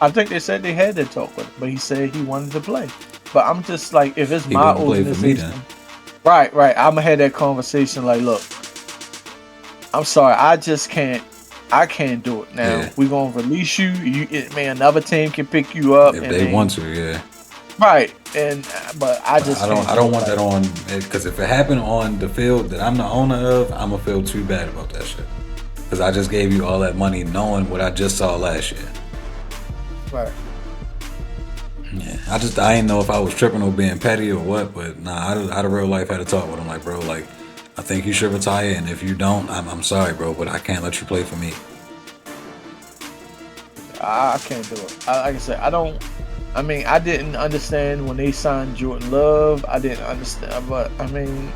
I think they said they had that talk with him, but he said he wanted to play. But I'm just like, if it's my organization, right, I'm gonna have that conversation. Like, look, I'm sorry, I can't do it now. We're gonna release you. Another team can pick you up if they want to, yeah. Right, And but I just I don't want that on, because if it happened on the field that I'm the owner of, I'm gonna feel too bad about that shit. Because I just gave you all that money knowing what I just saw last year. Right. Yeah, I didn't know if I was tripping or being petty or what, but nah, I'd real life had a talk with him like, bro, like, I think you should retire, and if you don't, I'm sorry, bro, but I can't let you play for me. I can't do it. Like I said, I mean, I didn't understand when they signed Jordan Love. I didn't understand, but I mean,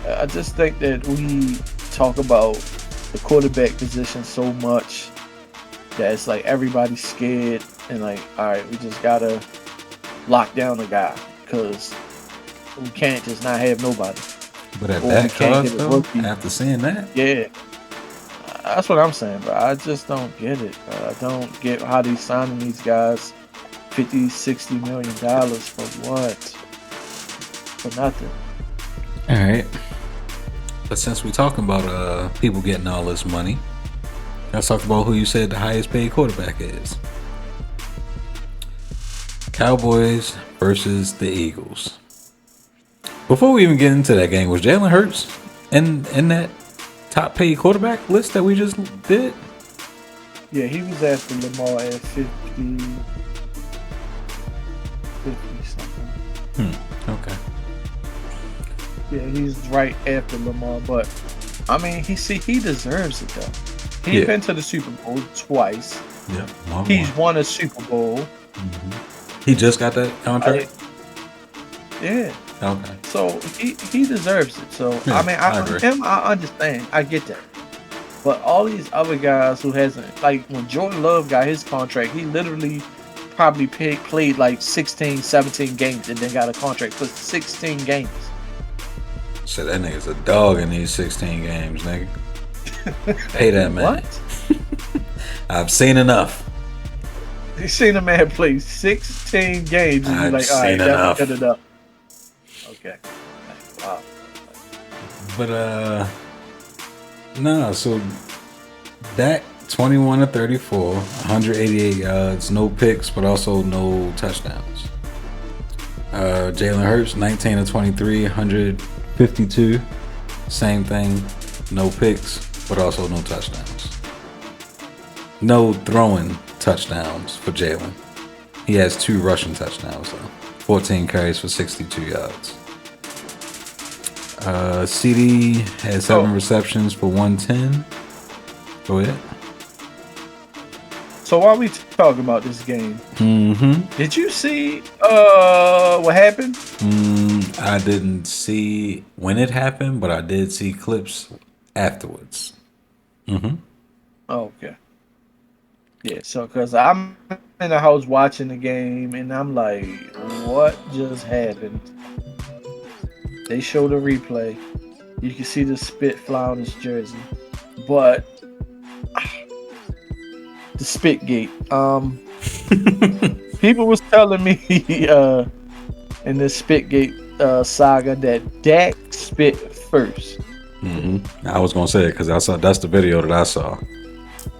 I just think that we talk about the quarterback position so much that it's like everybody's scared and like, all right, we just gotta lock down the guy because we can't just not have nobody. But at that cost, though, after seeing that, yeah, that's what I'm saying, bro. I just don't get it. I don't get how they signing these guys $50-60 million for what? For nothing. All right. But since we talking about people getting all this money, let's talk about who you said the highest paid quarterback is. Cowboys versus the Eagles. Before we even get into that game, was Jalen Hurts in that top paid quarterback list that we just did? Yeah, he was after Lamar at 50 something. Okay. Yeah, he's right after Lamar, but I mean, he deserves it though. He's been to the Super Bowl twice. Yeah, he's won a Super Bowl. Mm-hmm. He just got that contract. Yeah. Okay. So he deserves it. So yeah, I mean, I understand. I get that. But all these other guys who hasn't, like when Jordan Love got his contract, he literally probably played like 16, 17 games and then got a contract for 16 games. So that nigga's a dog in these 16 games, nigga. Pay that man. What? I've seen enough. You seen a man play 16 games and you're like, all right, that's good enough. Okay. Wow. But no, so Dak 21 of 34, 188 yards, no picks, but also no touchdowns. Jalen Hurts 19 of 23, 152, same thing, no picks, but also no touchdowns. No throwing touchdowns for Jalen. He has 2 rushing touchdowns though. 14 carries for 62 yards. CD had 7 receptions for 110. Go ahead. So while we talking about this game, did you see what happened? I didn't see when it happened, but I did see clips afterwards. Oh, okay. Yeah, so because I'm in the house watching the game, and I'm like, what just happened? They show the replay. You can see the spit fly on his jersey. But the spit gate. People was telling me in this spit gate saga that Dak spit first. I was gonna say it because that's the video that I saw.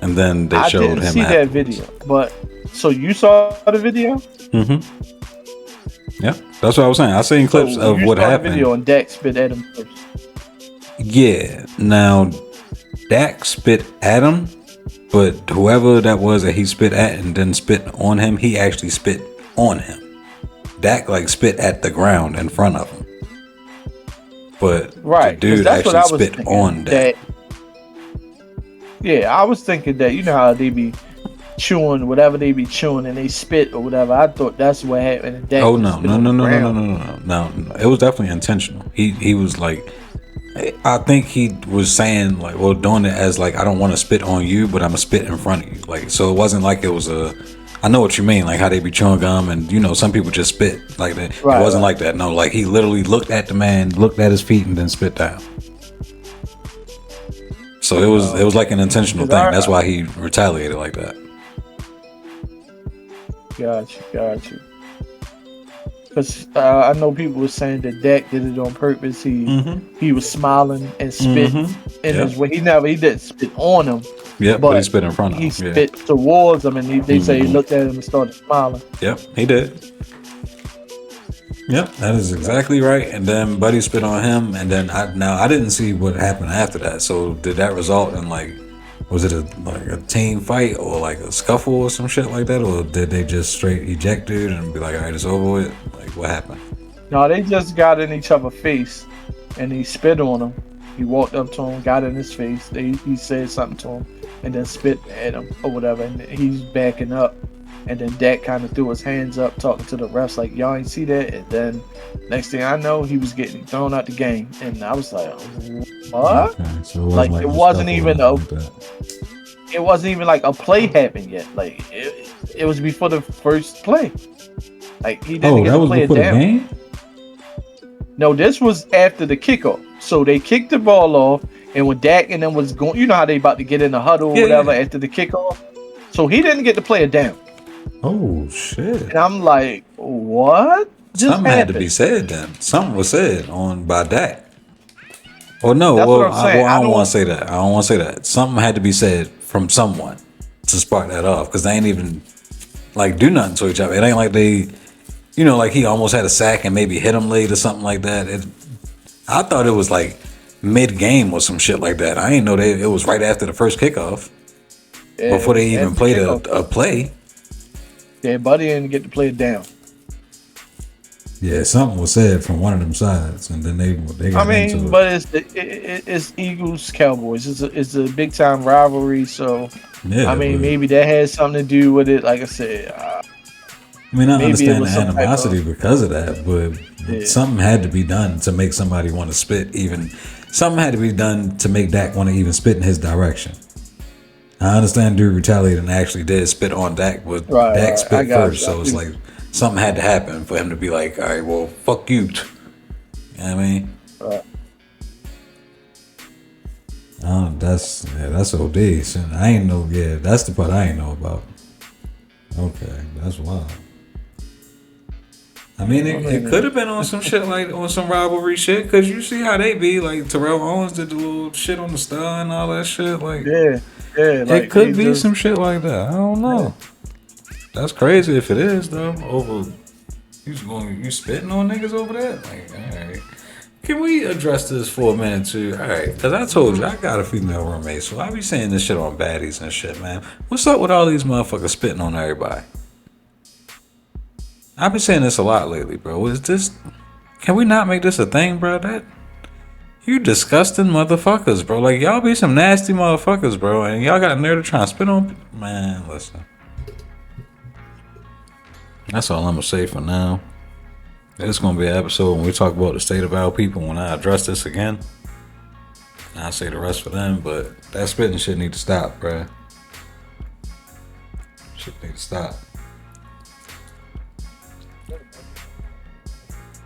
And then they showed him. I didn't see that video, but so you saw the video? Yeah, that's what I was saying. I seen clips of what happened. The video and Dak spit at him first. Yeah, now Dak spit at him, but whoever that was that he spit at and then spit on him, he actually spit on him. Dak like spit at the ground in front of him, but the dude actually spit on Dak. Yeah, I was thinking that, you know how they be chewing whatever they be chewing and they spit or whatever. I thought that's what happened. Oh no. It was definitely intentional. He was like, I think he was saying like, well, doing it as like, I don't want to spit on you, but I'm gonna spit in front of you. Like, so it wasn't like it was I know what you mean, like how they be chewing gum and, you know, some people just spit like that. Right, it wasn't like that. No, like he literally looked at the man, looked at his feet, and then spit down. So it was like an intentional thing. That's why he retaliated like that. Got you. Because I know people were saying that Dak did it on purpose. He was smiling and spit in his way. He didn't spit on him. Yeah, but he spit in front of him. He spit towards him, and they say he looked at him and started smiling. Yep, he did. Yep, that is exactly right. And then Buddy spit on him, and then I didn't see what happened after that. So did that result in like, was it a team fight or like a scuffle or some shit like that, or did they just straight eject dude and be like, all right, it's over with? Like, what happened? No, they just got in each other's face, and he spit on him. He walked up to him, got in his face. He said something to him, and then spit at him or whatever. And he's backing up, and then Dak kind of threw his hands up, talking to the refs like, "Y'all ain't see that." And then next thing I know, he was getting thrown out the game, and I was like, "What?" Okay, so Like it wasn't even a. it wasn't even like a play happened yet. Like it was before the first play. Like he didn't get to play it down. The game? No, this was after the kickoff. So they kicked the ball off, and when Dak and them was going, you know how they about to get in the huddle or whatever after the kickoff. So he didn't get to play it down. Oh shit! And I'm like, what? Something had to be said then. Something was said by Dak. Or no, That's what I'm saying. I don't want to say that. I don't want to say that. Something had to be said from someone to spark that off, because they ain't even like do nothing to each other. It ain't like they, like he almost had a sack and maybe hit him late or something like that. I thought it was like mid game or some shit like that. I didn't know it was right after the first kickoff, before they even played a play. Yeah, Buddy didn't get to play it down. Yeah, something was said from one of them sides, and then they got into it. But it's Eagles Cowboys. It's a big time rivalry. So yeah, maybe that has something to do with it. Like I said, I understand the animosity because of that, but something had to be done to make somebody want to spit. Something had to be done to make Dak want to even spit in his direction. I understand dude retaliated and actually did spit on Dak, but Dak spit first, so it's like something had to happen for him to be like, all right, well, fuck you. You know what I mean? Right. That's OD. So I ain't know. Yeah, that's the part I ain't know about. Okay, that's wild. I mean, it could have been on some shit like on some rivalry shit, because you see how they be. Like Terrell Owens did the little shit on the star and all that shit. Like yeah. Like, it could be some shit like that. I don't know. That's crazy if it is though. You spitting on niggas over that? Like, all right. Can we address this for a minute too? All right, because I told you I got a female roommate, so I be saying this shit on baddies and shit, man. What's up with all these motherfuckers spitting on everybody? I've been saying this a lot lately, bro. Can we not make this a thing, bro? You disgusting motherfuckers, bro. Like, y'all be some nasty motherfuckers, bro. And y'all got a nerve to try and spit on. Man, listen. That's all I'm going to say for now. It's going to be an episode when we talk about the state of our people when I address this again. And I'll say the rest for them, but that spitting shit need to stop, bro. Shit need to stop.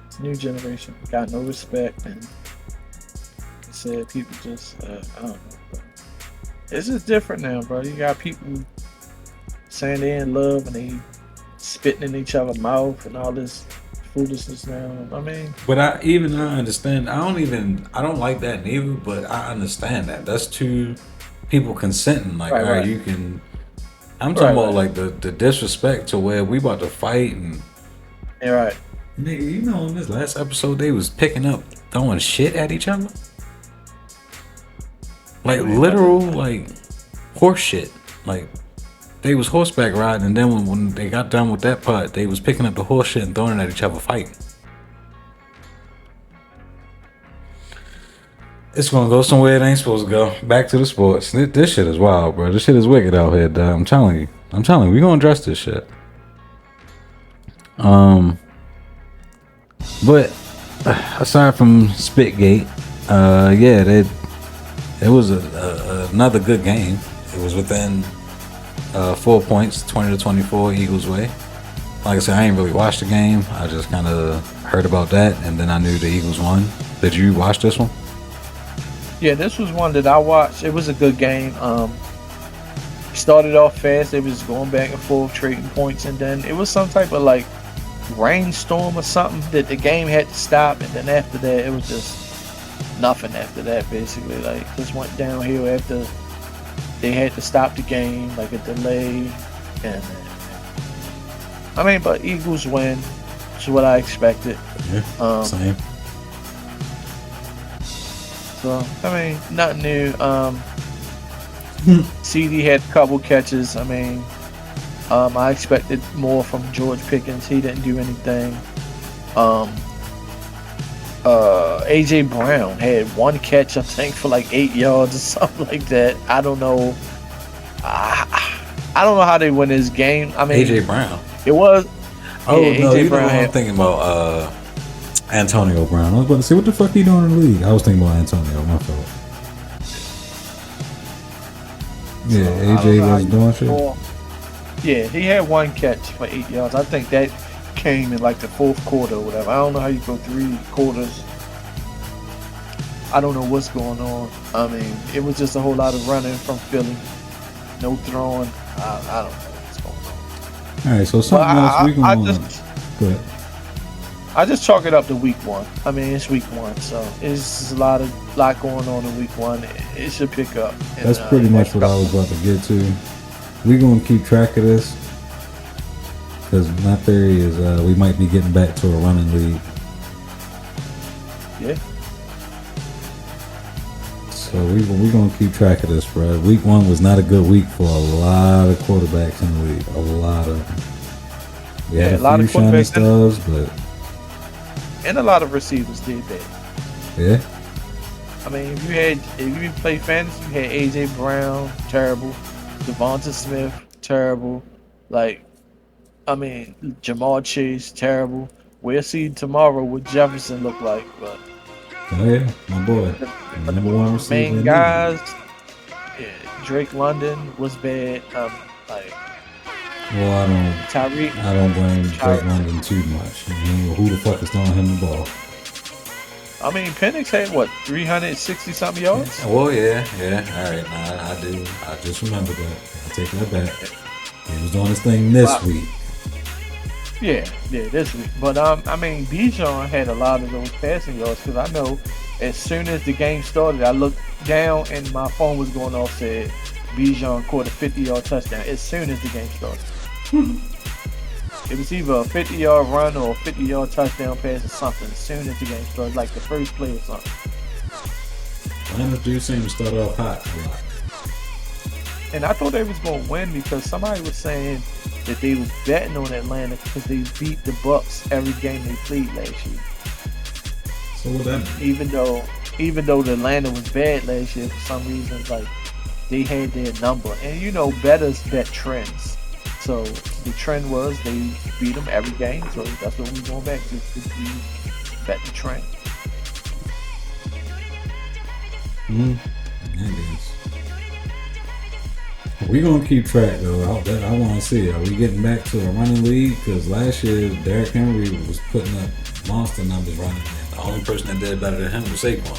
It's a new generation. Got no respect, and said people just I don't know, bro. It's just different now, bro. You got people saying they in love and they spitting in each other's mouth and all this foolishness now. I mean, but I understand. I don't like that neither, but I understand that. That's two people consenting. Like, all right, you can. I'm talking about like the disrespect to where we about to fight and. Yeah, right. Nigga, in this last episode they was picking up throwing shit at each other. Like literal, like horse shit. Like they was horseback riding, and then when they got done with that part, they was picking up the horse shit and throwing it at each other, fighting. It's gonna go somewhere it ain't supposed to go. Back to the sports. This shit is wild, bro. This shit is wicked out here, dog. I'm telling you, we gonna address this shit. But aside from Spitgate, it was another good game. It was within 4 points, 20-24, Eagles way. Like I said, I ain't really watched the game. I just kind of heard about that, and then I knew the Eagles won. Did you watch this one? Yeah, this was one that I watched. It was a good game. Started off fast. They was going back and forth, trading points, and then it was some type of like rainstorm or something that the game had to stop, and then after that, it was just nothing after that, basically. Like, just went downhill after they had to stop the game, like a delay. And but Eagles win. It's what I expected. Yeah, same. So I mean, nothing new. CD had a couple catches. I mean, I expected more from George Pickens. He didn't do anything. AJ Brown had one catch, I think, for like 8 yards or something like that. I don't know. I don't know how they win this game. I mean, AJ Brown. it was. Oh Yeah, no, AJ you know Brown what I'm had. thinking about? Antonio Brown. I was about to say, what the fuck he doing in the league? I was thinking about Antonio. My fault. Yeah, I don't AJ know how was you doing shit. score. Yeah, he had one catch for 8 yards. I think that came in like the fourth quarter or whatever. I don't know how you go 3 quarters. I don't know what's going on. I mean, it was just a whole lot of running from Philly. No throwing. I don't know what's going on. All right, so But something else we I going. just Go ahead. I just chalk it up to week 1. I mean, it's week 1, so it's a lot going on in week 1. It should pick up. That's pretty much what I was about to get to. We're gonna keep track of this because my theory is we might be getting back to a running league. Yeah. So we're gonna keep track of this, bro. Week 1 was not a good week for a lot of quarterbacks in the league. A lot of them. We had Yeah, a a lot few of shiny quarterbacks stars, but And a lot of receivers did that. yeah. I mean, if you play fantasy, you had AJ Brown, terrible. Devonta Smith, terrible. Like, I mean, Jamal Chase, terrible. We'll see tomorrow what Jefferson look like, but Oh yeah, my boy. The number one receiver in main the guys, yeah, Drake London was bad. Like league. Well, Tyreek, I don't blame Drake London too much. I mean, who the fuck is throwing him the ball? I mean, Penix had what 360 something yards. Well, yeah. All right, nah, I do. I just remember that. I take that back. He was doing his thing this Wow. week. Yeah, this week. But I mean, Bijan had a lot of those passing yards because I know as soon as the game started, I looked down and my phone was going off said Bijan caught a 50-yard touchdown as soon as the game started. It was either a 50-yard run or a 50-yard touchdown pass or something as soon as the game started, like the first play or something. Atlanta do seem to start off hot a lot. And I thought they was going to win because somebody was saying that they was betting on Atlanta because they beat the Bucks every game they played last year. So what that mean? Even though the Atlanta was bad last year for some reason, like they had their number. And you know, bettors bet trends. So the trend was they beat them every game. So that's what we're going back to. We bet the trend. It is. We're gonna keep track though. I want to see. Are we getting back to a running league? Because last year Derrick Henry was putting up monster numbers running, and the only person that did better than him was Saquon.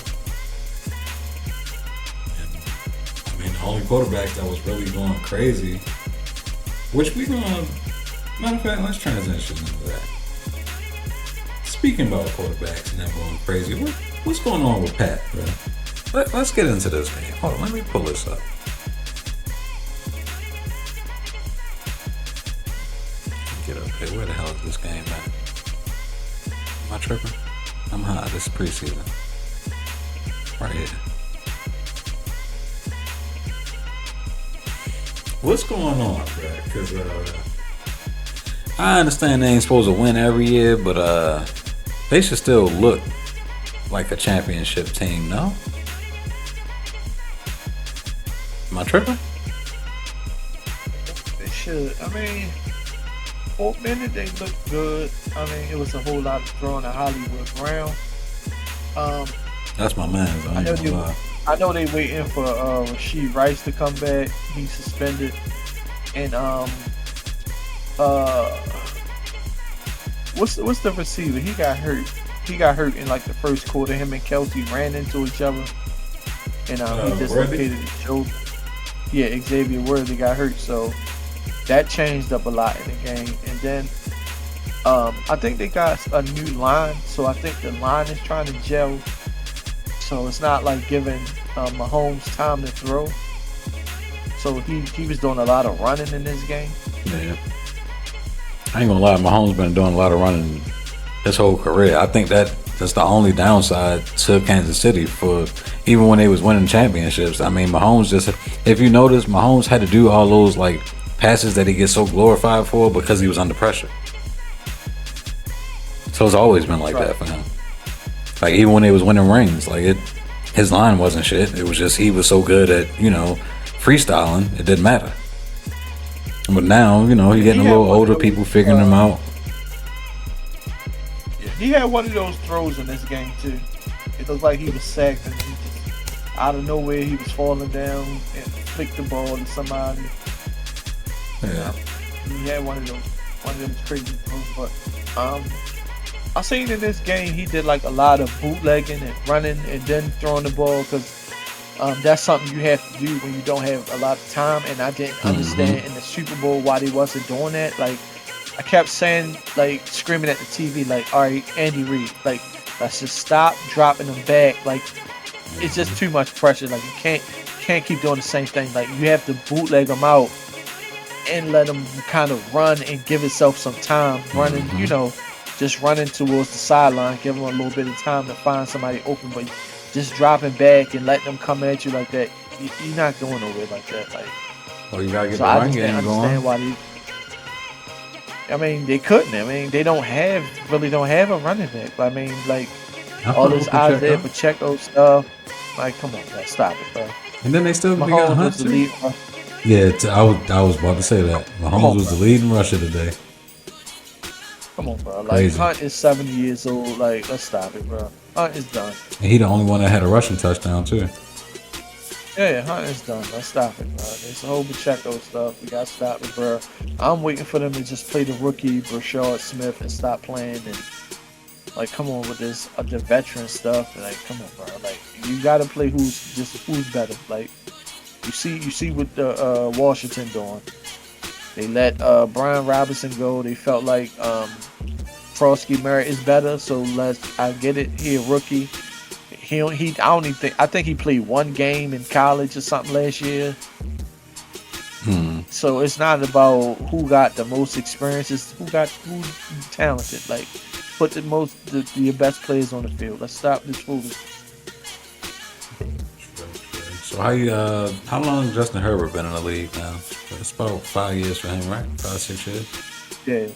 And, I mean, the only quarterback that was really going crazy, which we gonna. Matter of fact, let's transition into that. Speaking about quarterbacks and them going crazy, what's going on with Pat, bro? Let's get into this game. Hold on, let me pull this up. Get up here. Where the hell is this game at? Am I tripping? I'm high. This is preseason. Right here. What's going on, bro? Because I understand they ain't supposed to win every year, but they should still look like a championship team, no? Am I tripping? They should. I mean, for a minute they looked good. I mean, it was a whole lot of throwing to Hollywood Brown. That's my man. I ain't gonna lie. I know they waiting for Rasheed Rice to come back. He's suspended, and what's the receiver? He got hurt. He got hurt in like the first quarter. Him and Kelsey ran into each other, and he dislocated his shoulder. Yeah, Xavier Worthy got hurt, so that changed up a lot in the game. And then I think they got a new line, so I think the line is trying to gel. So it's not like giving Mahomes time to throw. So he was doing a lot of running in this game. Yeah. I ain't gonna lie, Mahomes been doing a lot of running his whole career. I think that's the only downside to Kansas City for even when they was winning championships. I mean, Mahomes just, if you notice, Mahomes had to do all those like passes that he gets so glorified for because he was under pressure. So it's always been like that for him. Like even when they was winning rings, like his line wasn't shit. It was just he was so good at freestyling, it didn't matter. But now he getting a little older, people figuring him out. He had one of those throws in this game too. It looked like he was sacked and he just, out of nowhere he was falling down and flicked the ball to somebody. Yeah. He had one of them crazy throws. But I seen in this game he did like a lot of bootlegging and running and then throwing the ball because that's something you have to do when you don't have a lot of time. And I didn't understand in the Super Bowl why they wasn't doing that. Like I kept saying, like screaming at the TV, like, all right, Andy Reid, like let's just stop dropping them back. Like it's just too much pressure. Like you can't keep doing the same thing. Like you have to bootleg them out and let them kind of run and give itself some time running. Just running towards the sideline, give them a little bit of time to find somebody open. But just dropping back and letting them come at you like that, you're not going nowhere like that. Like, well, you gotta get the run game going. Why they couldn't. I mean, they don't have a running back. I mean, like all this Isaiah Pacheco stuff. Like, come on, man, stop it, bro. And then they still got Hunt too. Yeah, I was about to say that Mahomes was the leading rusher today. Come on, bro. Like crazy. Hunt is 70 years old. Like, let's stop it, bro. Hunt is done. And he the only one that had a rushing touchdown too. Yeah, Hunt is done. Let's stop it, bro. There's a whole Pacheco stuff. We gotta stop it, bro. I'm waiting for them to just play the rookie Brashard Smith and stop playing and like come on with this the veteran stuff. Like, come on, bro. Like, you gotta play who's better. Like, you see what the Washington doing. They let Brian Robinson go. They felt like Frosky Merritt is better, so I get it. He a rookie. I think he played one game in college or something last year. So it's not about who got the most experience. It's who's talented. Like, put your best players on the field. Let's stop this foolishness. So how long Justin Herbert been in the league now? It's about 5 years for him, right? 5-6 years. Yeah.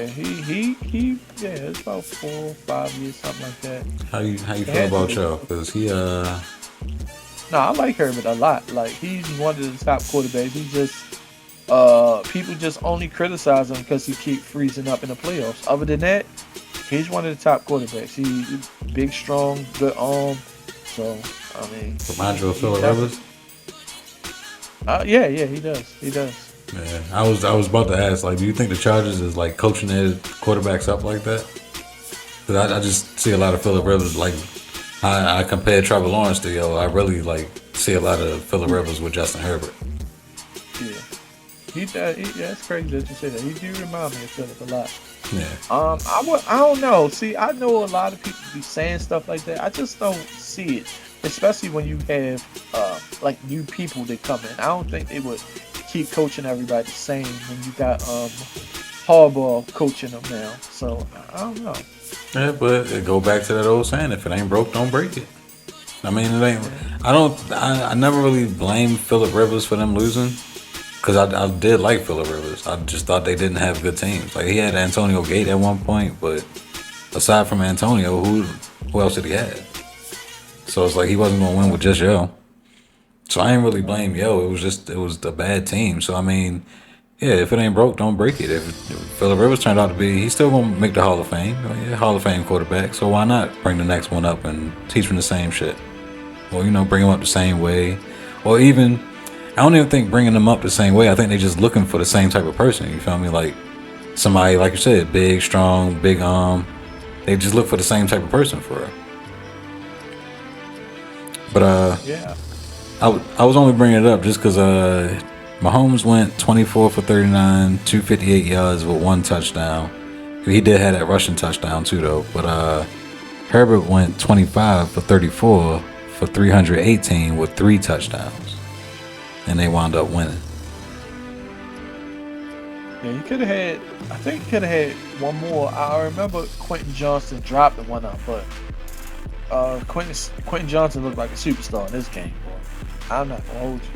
He it's about 4 or 5 years, something like that. How you feel about y'all? Because he No, I like Herbert a lot. Like, he's one of the top quarterbacks. He just people just only criticize him because he keep freezing up in the playoffs. Other than that, he's one of the top quarterbacks. He's big, strong, good arm. So I mean, remind you of Phillip Rivers? Yeah, he does. Yeah, I was about to ask, like, do you think the Chargers is like coaching their quarterbacks up like that? Because I just see a lot of Phillip Rivers. Like, I compare Trevor Lawrence to I really like see a lot of Phillip Rivers with Justin Herbert. Yeah, it's crazy that you say that. He do remind me of Phillip a lot. Yeah. I don't know. See, I know a lot of people be saying stuff like that. I just don't see it, especially when you have like new people that come in. I don't think they would keep coaching everybody the same when you got Harbaugh coaching them now. So I don't know. Yeah, but it go back to that old saying: if it ain't broke, don't break it. I mean, it ain't. I never really blamed Phillip Rivers for them losing. Because I did like Phillip Rivers. I just thought they didn't have good teams. Like, he had Antonio Gates at one point, but aside from Antonio, who else did he have? So it's like he wasn't going to win with just Yo. So I ain't really blame Yo. It was a bad team. So, I mean, yeah, if it ain't broke, don't break it. If Phillip Rivers turned out to be, he's still going to make the Hall of Fame. Yeah, Hall of Fame quarterback. So why not bring the next one up and teach him the same shit? Or, bring him up the same way. Or even... I don't even think bringing them up the same way. I think they're just looking for the same type of person. You feel me? Like somebody, like you said, big, strong, big arm. They just look for the same type of person for real. But yeah, I was only bringing it up just because Mahomes went 24 for 39, 258 yards with 1 touchdown. He did have that rushing touchdown too, though. But Herbert went 25 for 34 for 318 with 3 touchdowns. And they wound up winning. Yeah, he could have had. I think he could have had one more. I remember Quentin Johnson dropping one up, but Quentin Johnson looked like a superstar in this game. Boy. I'm not gonna hold you.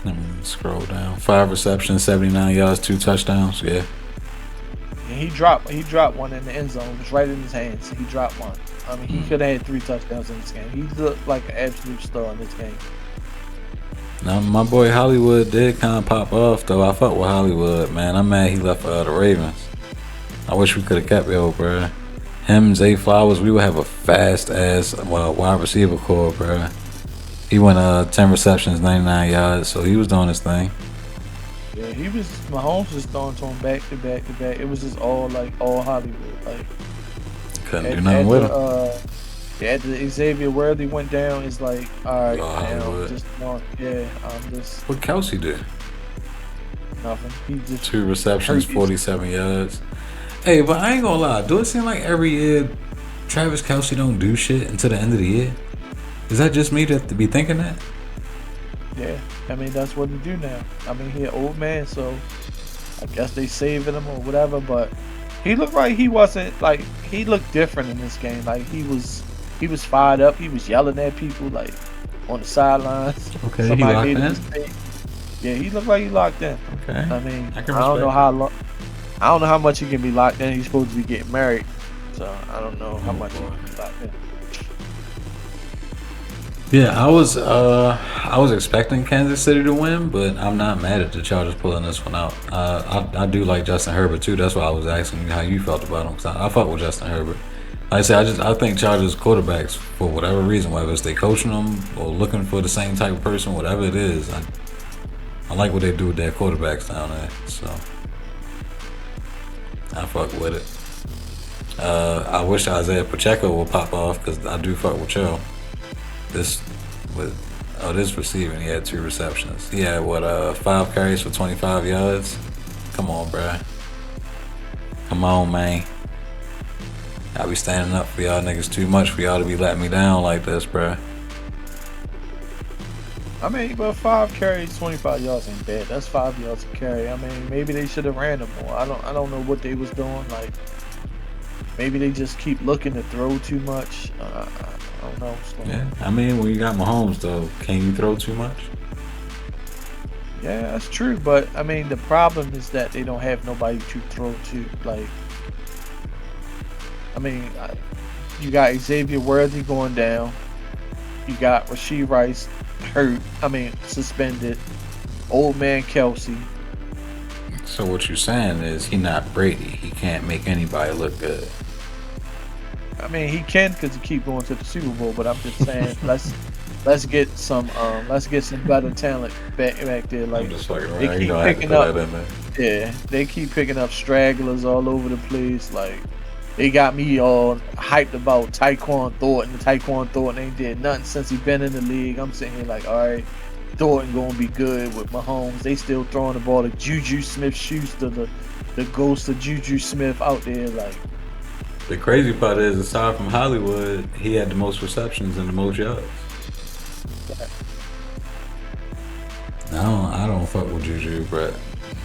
Let me scroll down. 5 receptions, 79 yards, 2 touchdowns. Yeah. And he dropped one in the end zone. It was right in his hands. He dropped one. I mean, he could have had 3 touchdowns in this game. He looked like an absolute star in this game. Now, my boy Hollywood did kind of pop off, though. I fuck with Hollywood, man. I'm mad he left for the Ravens. I wish we could have kept yo, bro. Him, Zay Flowers, we would have a fast-ass wide receiver core, bro. He went 10 receptions, 99 yards, so he was doing his thing. Yeah, Mahomes was throwing to him back to back to back. It was just all Hollywood. Like, couldn't do nothing with him. After Xavier Worthy went down, it's like, all right, now What Kelsey did? Nothing. He just 2 receptions, 47 yards. Hey, but I ain't gonna lie. Do it seem like every year Travis Kelsey don't do shit until the end of the year? Is that just me to be thinking that? Yeah, I mean that's what he do now. I mean he an old man, so I guess they saving him or whatever. But he looked like he wasn't like he looked different in this game. Like he was fired up. He was yelling at people like on the sidelines. Okay, he locked in. Yeah, he looked like he locked in. Okay. I mean, I don't know how long. I don't know how much he can be locked in. He's supposed to be getting married, so I don't know how much he can be locked in. Yeah, I was expecting Kansas City to win, but I'm not mad at the Chargers pulling this one out. I do like Justin Herbert too. That's why I was asking you how you felt about him. Cause I fuck with Justin Herbert. Like I said, I think Chargers quarterbacks for whatever reason, whether it's they coaching them or looking for the same type of person, whatever it is, I like what they do with their quarterbacks down there. So I fuck with it. I wish Isaiah Pacheco would pop off because I do fuck with y'all. This receiving, he had 2 receptions. He had 5 carries for 25 yards. Come on, bruh. Come on, man. I be standing up for y'all niggas too much for y'all to be letting me down like this, bruh. I mean, but 5 carries, 25 yards ain't bad. That's 5 yards a carry. I mean, maybe they should have ran them more. I don't know what they was doing. Like, maybe they just keep looking to throw too much. I don't know. Yeah, I mean, when you got Mahomes, though, can you throw too much? Yeah, that's true. But, I mean, the problem is that they don't have nobody to throw to. Like, I mean, you got Xavier Worthy going down. You got Rashee Rice suspended. Old man Kelsey. So what you're saying is he not Brady. He can't make anybody look good. I mean, he can because he keep going to the Super Bowl. But I'm just saying, let's get some better talent back there. Like I'm just fucking they around. keep I have to picking put up. that in there. Yeah, they keep picking up stragglers all over the place. Like they got me all hyped about Tyquan Thornton. Tyquan Thornton ain't did nothing since he been in the league. I'm sitting here like, all right, Thornton gonna be good with Mahomes. They still throwing the ball to Juju Smith-Schuster, the ghost of Juju Smith out there. Like The crazy part is, aside from Hollywood, he had the most receptions and the most yards. I don't fuck with Juju, but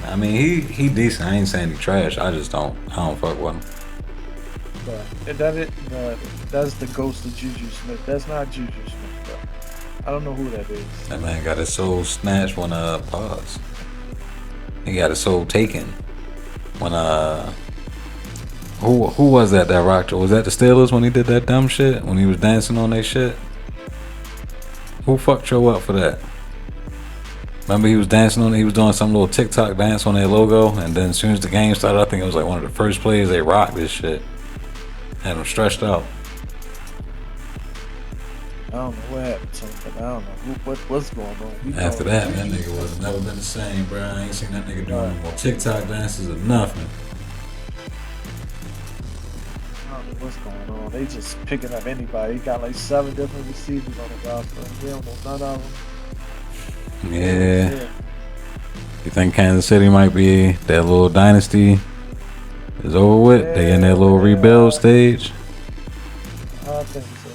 I mean he decent. I ain't saying he trash. I don't fuck with him. But that's the ghost of Juju Smith. That's not Juju Smith, bro. I don't know who that is. That man got his soul snatched when pause. He got his soul taken when who was that rocked? Was that the Steelers when he did that dumb shit? When he was dancing on that shit? Who fucked Joe up for that? Remember he was doing some little TikTok dance on their logo, and then as soon as the game started, I think it was like one of the first plays they rocked this shit. Had him stretched out. I don't know what happened to him, but I don't know what's going on. After that nigga was never been the same, bro. I ain't seen that nigga doing no more TikTok dances or nothing. I don't know what's going on. They just picking up anybody. He got like 7 different receivers on the roster. We don't know none of them. Yeah. You think Kansas City might be that little dynasty is over with? Yeah, They in that little rebuild stage? I think so.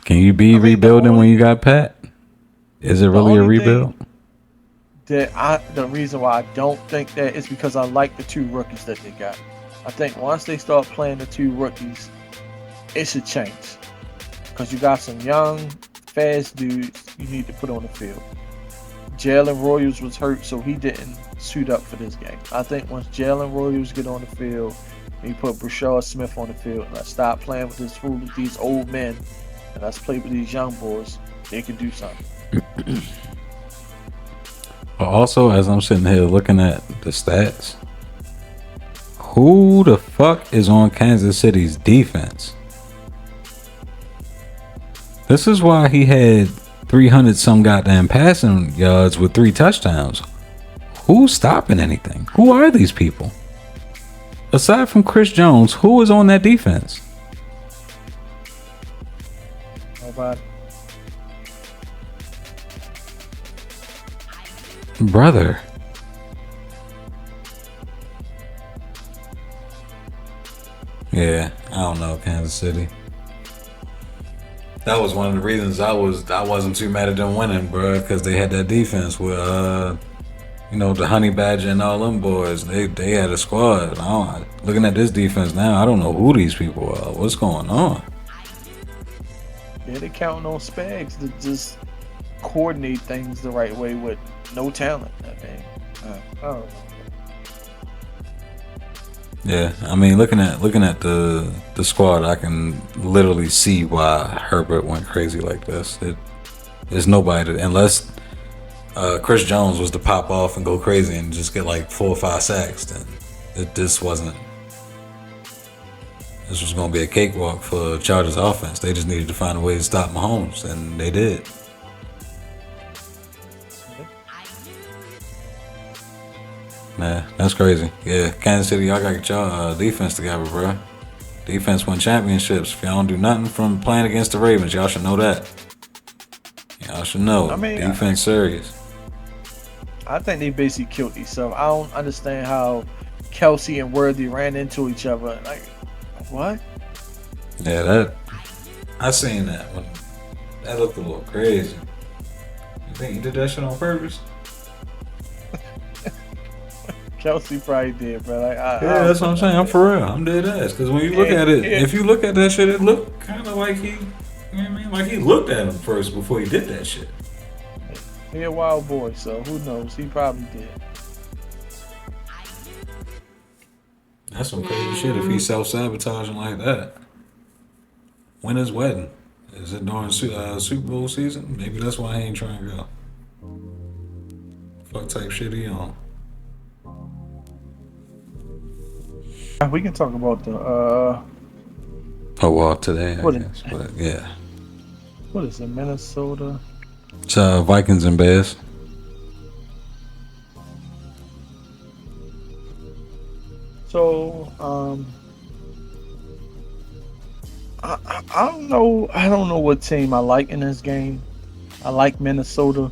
Can you be rebuilding when you got Pat? Is it really a rebuild? The reason why I don't think that is because I like the two rookies that they got. I think once they start playing the two rookies, it should change. Because you got some young, fast dudes you need to put on the field. Jalen Royals was hurt, so he didn't suit up for this game. I think once Jalen Royals get on the field, and you put Brashard Smith on the field, and let's stop playing with this fool with these old men, and let's play with these young boys, they can do something. But also, as I'm sitting here looking at the stats, who the fuck is on Kansas City's defense? This is why he had 300 some goddamn passing yards with 3 touchdowns. Who's stopping anything? Who are these people? Aside from Chris Jones, who is on that defense? Nobody. Brother. Yeah, I don't know, Kansas City. That was one of the reasons I wasn't too mad at them winning, bro, because they had that defense with the Honey Badger and all them boys. They had a squad. Looking at this defense now, I don't know who these people are. What's going on? Yeah, they counting on Spags to just coordinate things the right way with no talent. I mean, I don't know. Yeah, I mean, looking at the squad, I can literally see why Herbert went crazy like this. There's nobody unless Chris Jones was to pop off and go crazy and just get like 4 or 5 sacks. Then this was going to be a cakewalk for Chargers offense. They just needed to find a way to stop Mahomes, and they did. Man, that's crazy. Yeah, Kansas City, y'all gotta get y'all defense together, bro. Defense win championships. If y'all don't do nothing from playing against the Ravens, y'all should know that. Y'all should know. I mean, defense serious. I think they basically killed themselves. I don't understand how Kelsey and Worthy ran into each other. Like, what? Yeah, I seen that one. That looked a little crazy. You think he did that shit on purpose? Kelsey probably did, bro. Like, that's what I'm saying. I'm for real. I'm dead ass. Because when you look at it, if you look at that shit, it looked kind of like he, you know what I mean? Like he looked at him first before he did that shit. He a wild boy, so who knows? He probably did. That's some crazy shit if he's self-sabotaging like that. When is wedding? Is it during Super Bowl season? Maybe that's why he ain't trying to go. Fuck type shit he on. We can talk about the today, I guess. But yeah. What is it, Minnesota? It's Vikings and Bears. So, I don't know. I don't know what team I like in this game. I like Minnesota,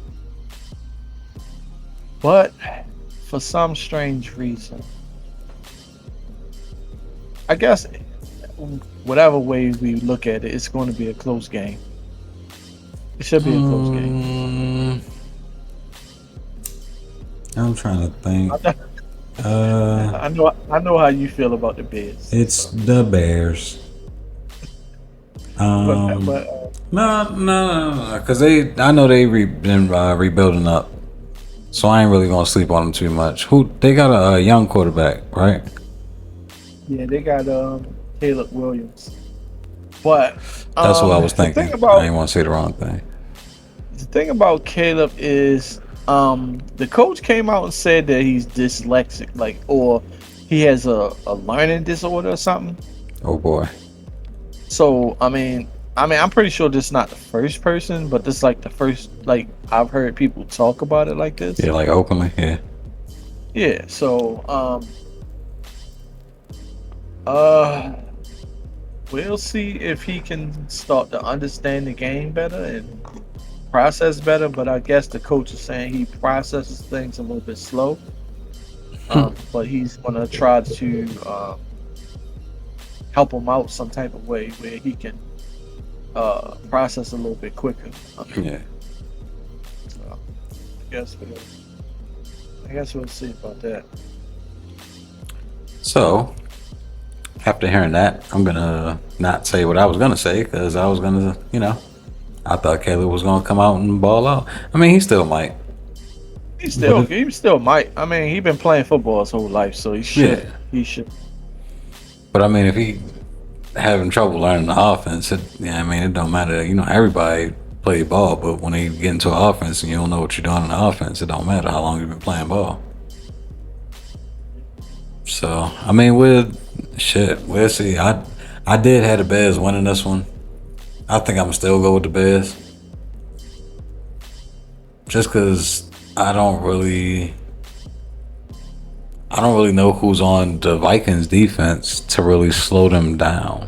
but for some strange reason, I guess whatever way we look at it, it's going to be a close game. It should be a close game. I'm trying to think. I know how you feel about the Bears. It's the Bears. No, because I know they been rebuilding up, so I ain't really gonna sleep on them too much. They got a young quarterback, right? Yeah, they got Caleb Williams, but that's what I was thinking. I didn't want to say the wrong thing. The thing about Caleb is, the coach came out and said that he's dyslexic, or he has a learning disorder or something. Oh boy. So I mean, I'm pretty sure this is not the first person, but this is like the first I've heard people talk about it like this. Yeah, like openly, yeah. Yeah. So we'll see if he can start to understand the game better and process better. But I guess the coach is saying he processes things a little bit slow. But he's gonna try to help him out some type of way where he can process a little bit quicker. Yeah. So, I guess I guess we'll see about that. So, after hearing that, I'm gonna not say what I was gonna say because I was gonna, I thought Caleb was gonna come out and ball out. I mean, he still might, but He still might. I mean, he been playing football his whole life, so yeah. he should. But I mean, if he having trouble learning the offense, I mean, it don't matter. Everybody play ball, but when they get into an offense and you don't know what you're doing in the offense, it don't matter how long you've been playing ball. So I mean, we'll see. I did have the Bears winning this one. I think I'm still go with the Bears, just because I don't really know who's on the Vikings defense to really slow them down.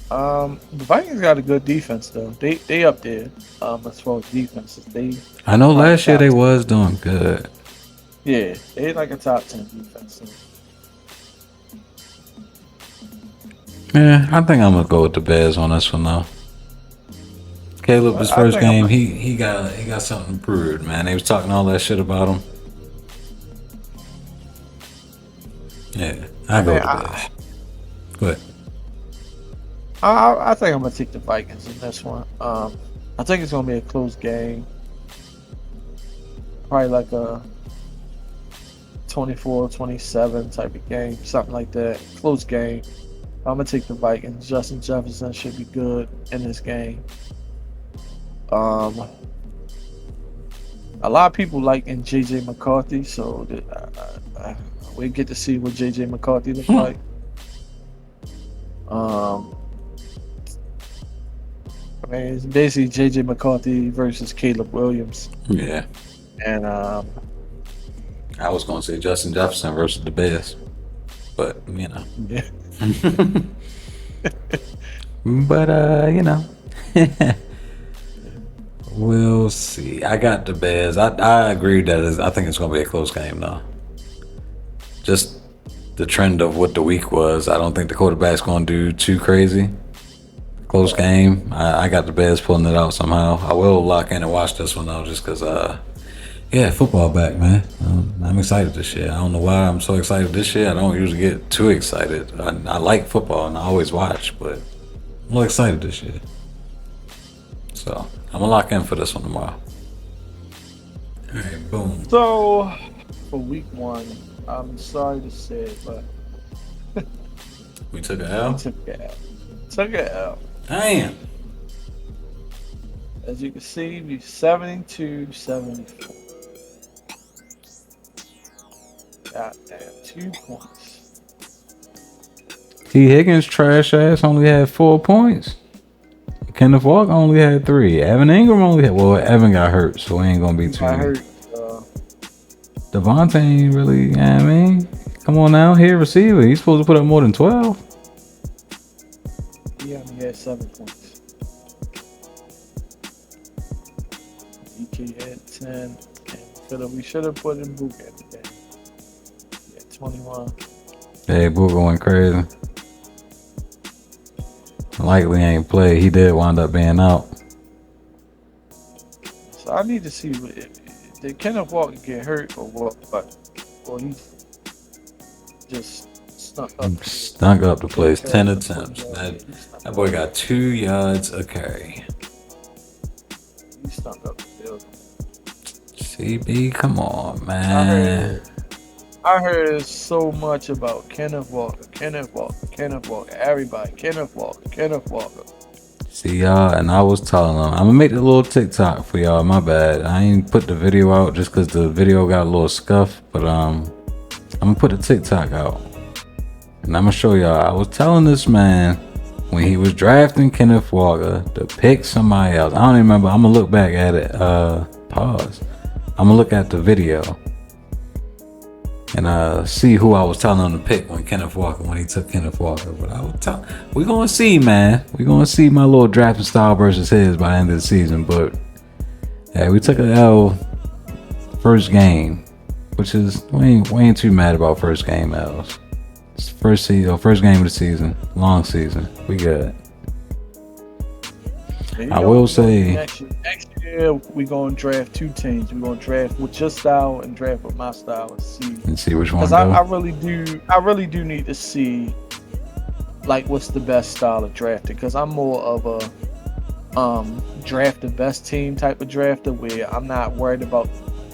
The Vikings got a good defense though. They up there. As far as defenses, they I know like last year top they 10. was doing good. Yeah, they like a top 10 defense. So, Yeah, I think I'm gonna go with the Bears on this one though. Caleb, his I first think I'm. game, he got something to prove, man. They was talking all that shit about him. Yeah, I I go mean, with the Bears. Go ahead. I think I'm gonna take the Vikings in this one. I think it's gonna be a close game. Probably like a 24-27 type of game, something like that. Close game. I'm gonna take the Vikings. Justin Jefferson should be good in this game. Um, a lot of people like in JJ McCarthy, so we get to see what JJ McCarthy looks like. I mean, it's basically JJ McCarthy versus Caleb Williams, Yeah, and I was gonna say Justin Jefferson versus the Bears, but yeah. but we'll see. I got the Bears. I agree that I think it's gonna be a close game though. Just the trend of what the week was. I don't think the quarterback's gonna do too crazy. Close game. I got the Bears pulling it out somehow. I will lock in and watch this one though, just because. Yeah, football back, man. I'm excited this year. I don't know why I'm so excited this year. I don't usually get too excited. I like football and I always watch, but I'm a little excited this year. So I'm gonna lock in for this one tomorrow. All right, boom. So for week 1, I'm sorry to say it, but We took an we L. took it out. Took it out. Damn. As you can see, we 72-74. Goddamn, 2 points. T. Higgins trash ass only had 4 points. Kenneth Walker only had 3. Evan Ingram only had. Well, Evan got hurt, so he ain't gonna be too. I heard. Devontae ain't really. I mean, come on now, here receiver. He's supposed to put up more than 12. He only had 7 points. DK had 10. And we should have put in Book at the game. He had 21. Hey, Booker went crazy. Likely ain't play. He did wind up being out. So I need to see did Kenneth Walker get hurt or what? Or he just snuck up. Stunk up the place. 10 attempts. That boy got 2 yards a carry. He snuck up the field. CB, come on, man. I heard so much about Kenneth Walker. Everybody, Kenneth Walker. See y'all, and I was telling them, I'm gonna make the little TikTok for y'all. My bad. I ain't put the video out just because the video got a little scuffed, but I'm gonna put the TikTok out, and I'm gonna show y'all. I was telling this man when he was drafting Kenneth Walker to pick somebody else. I don't even remember. I'm gonna look back at it. Pause. I'm gonna look at the video and see who I was telling him to pick when he took Kenneth Walker. But I was telling, we gonna see, man. We gonna see my little drafting style versus his by the end of the season. But yeah, we took an L first game, which is we ain't too mad about first game L's. It's first game of the season, long season. We good. I will say next year year we're gonna draft two teams. We're gonna draft with your style and draft with my style and see. And see which one Because go. I really do need to see like what's the best style of drafting. Because I'm more of a draft the best team type of drafter where I'm not worried about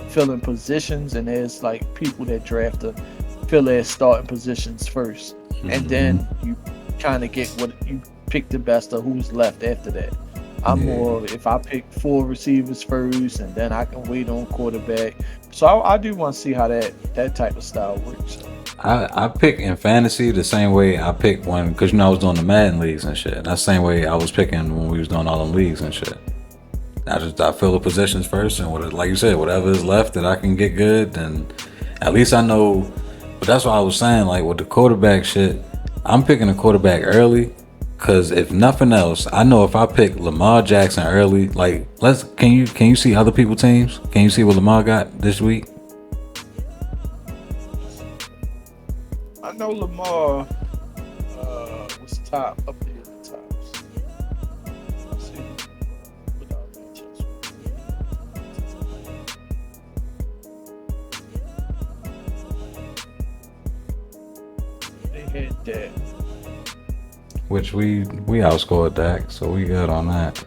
filling positions, and there's like people that draft to fill their starting positions first, and then you kind of get what you pick the best of who's left after that. I'm more if I pick 4 receivers first, and then I can wait on quarterback. So I do want to see how that type of style works. I pick in fantasy the same way I pick when, because I was doing the Madden leagues and shit. That's the same way I was picking when we was doing all them leagues and shit. I fill the positions first, and like you said, whatever is left that I can get good, then at least I know. But that's why I was saying, like with the quarterback shit, I'm picking a quarterback early, cause if nothing else, I know if I pick Lamar Jackson early, like can you see other people's teams? Can you see what Lamar got this week? I know Lamar was top up there at the tops. Let's see what our matchups were. They had that. Which we outscored Dak, so we good on that.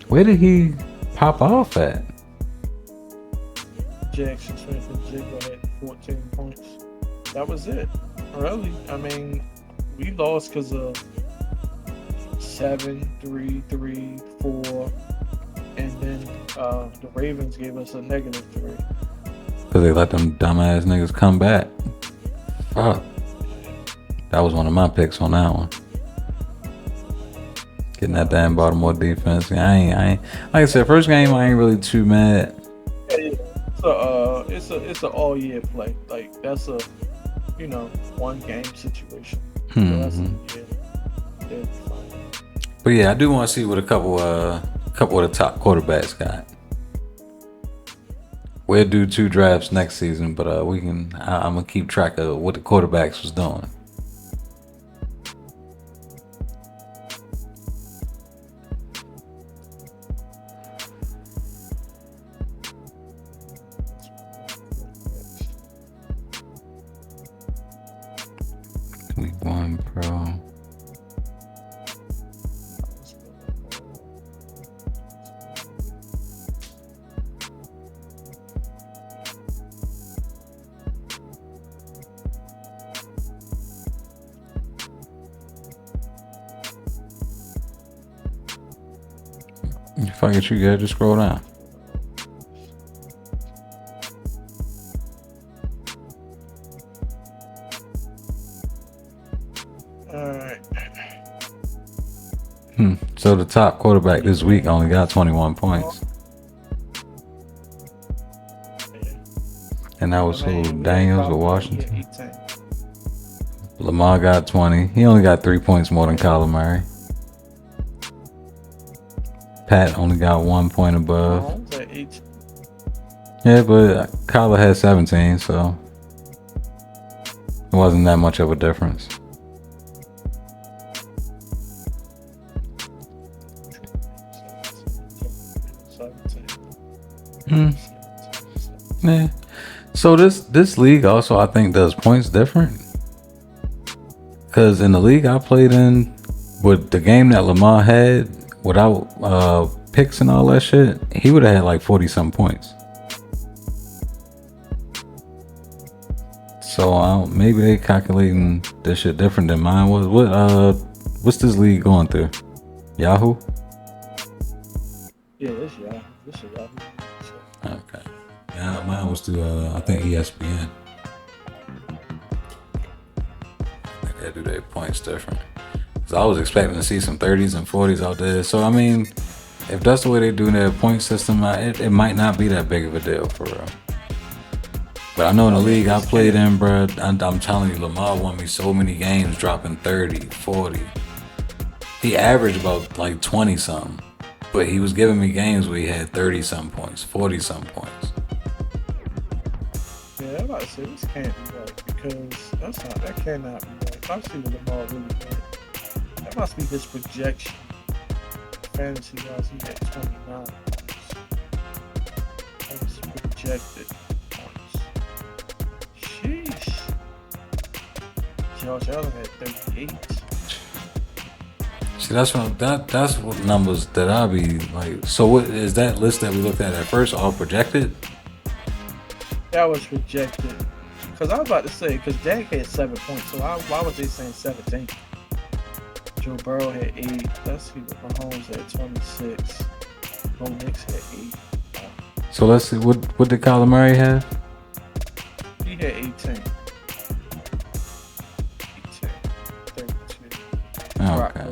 Where did he pop off at? Jackson Smith and Jigba had 14 points. That was it. Really. I mean, we lost because of 7, 3, 3, 4, and then the Ravens gave us a -3. Cause they let them dumbass niggas come back. Fuck. That was one of my picks on that one. Getting that damn Baltimore defense. I ain't like I said, first game I ain't really too mad. Yeah. It's a all year play. Like that's a one game situation. So that's fine. But yeah, I do want to see what a couple of the top quarterbacks got. We'll do 2 drafts next season, but I'm gonna keep track of what the quarterbacks was doing. Week 1 pro. Fuck it, you good? Just scroll down. Alright. So the top quarterback this week only got 21 points. And that was who? Daniels with Washington? Lamar got 20. He only got 3 points more than Kyler Murray. Pat only got 1 point above. Yeah, but Kyler had 17, so it wasn't that much of a difference. Yeah. So this league also, I think, does points different. Because in the league I played in, with the game that Lamar had without picks and all that shit, he would have had like 40-some points. So maybe they calculating this shit different than mine was. What's this league going through? Yahoo? Yeah, this Yahoo. This is Yahoo. Okay. Yeah, mine was through I think ESPN. I think they do their points different. So I was expecting to see some 30s and 40s out there. So I mean, if that's the way they do their point system, it might not be that big of a deal for real. But I know in the league I played in, bro, I'm telling you, Lamar won me so many games dropping 30, 40. He averaged about like 20 something, but he was giving me games where he had 30 some points, 40 some points. Yeah, I'm about to say this can't be right, because that cannot be right. If I see what Lamar really did, that must be his projection fantasy wise, he had 29 points. That was projected points. Sheesh. Josh Allen had 38. See, that's what numbers that I be like. So what is that list that we looked at first? All projected? That was projected. Because I was about to say, because Dak had 7 points, so why was they saying 17? Joe Burrow had 8. Let's see what Mahomes had 26. Bo Nix had 8. So let's see, what did Kyler Murray have? He had 18. 18. 32. Oh, okay.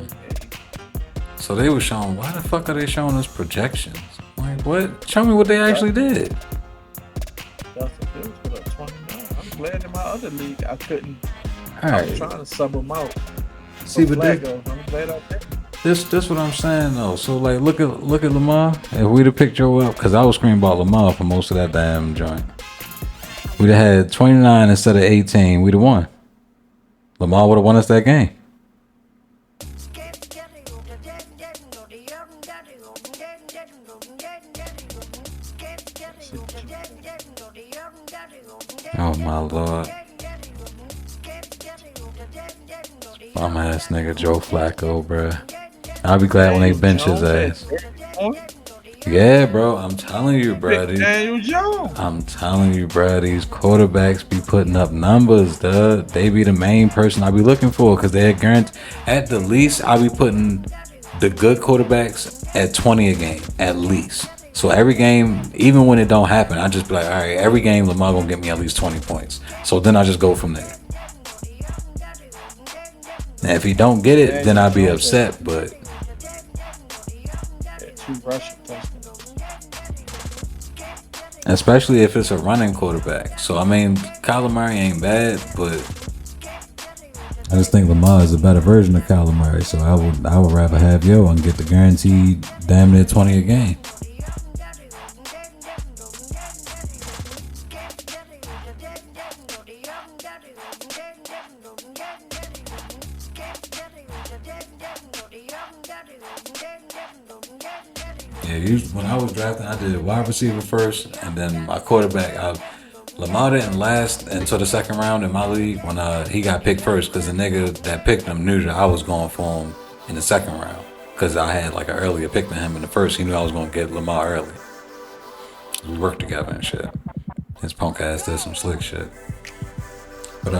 So they were showing, why the fuck are they showing us projections? Like, what? Show me what they actually did. Justin Fields put up 29. I'm glad in my other league I couldn't. All I right. was trying to sub them out. See, but I'm glad I did. this what I'm saying though. So like, look at Lamar. If we'd have picked Joe up, because I was screaming about Lamar for most of that damn joint, we'd have had 29 instead of 18. We'd have won. Lamar would have won us that game. Oh my lord. Bum ass nigga Joe Flacco, bruh. I'll be glad when they bench his ass. Yeah, bro. I'm telling you, bro. Daniel Jones. I'm telling you, bro. These quarterbacks be putting up numbers, duh. They be the main person I be looking for, because they're guaranteed. At the least, I be putting the good quarterbacks at 20 a game, at least. So every game, even when it don't happen, I just be like, all right, every game Lamar gonna get me at least 20 points. So then I just go from there. And if he don't get it, then I'd be upset, but 2 rushing touchdowns. especially if it's a running quarterback. So I mean, Kyler Murray ain't bad, but I just think Lamar is a better version of Kyler Murray. So I would rather have Yo and get the guaranteed damn near 20 a game. Yeah, when I was drafting, I did wide receiver first, and then my quarterback. Lamar didn't last until the second round in my league when he got picked first, because the nigga that picked him knew that I was going for him in the second round, because I had like an earlier pick than him in the first. He knew I was going to get Lamar early. We worked together and shit. His punk ass did some slick shit. But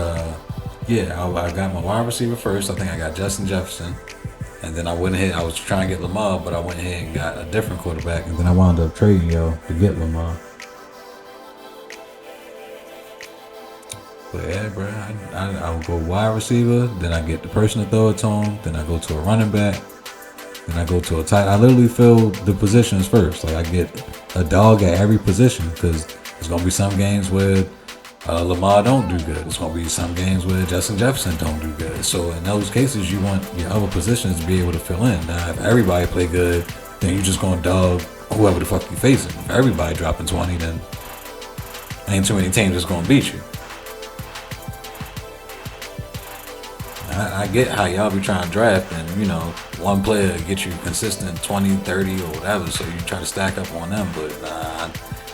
yeah, I got my wide receiver first. I think I got Justin Jefferson. And then I went ahead, I was trying to get Lamar, but I went ahead and got a different quarterback. And then I wound up trading Yo to get Lamar. But yeah, bro, I would go wide receiver, then I get the person to throw it to him, then I go to a running back, then I go to a tight. I literally fill the positions first. Like, I get a dog at every position, because there's going to be some games where Lamar don't do good. It's going to be some games where Justin Jefferson don't do good. So in those cases, you want your other positions to be able to fill in. Now, if everybody play good, then you're just going to dog whoever the fuck you facing. If everybody dropping 20, then ain't too many teams that's going to beat you. I get how y'all be trying to draft, and you know, one player get you consistent 20, 30 or whatever, so you try to stack up on them. But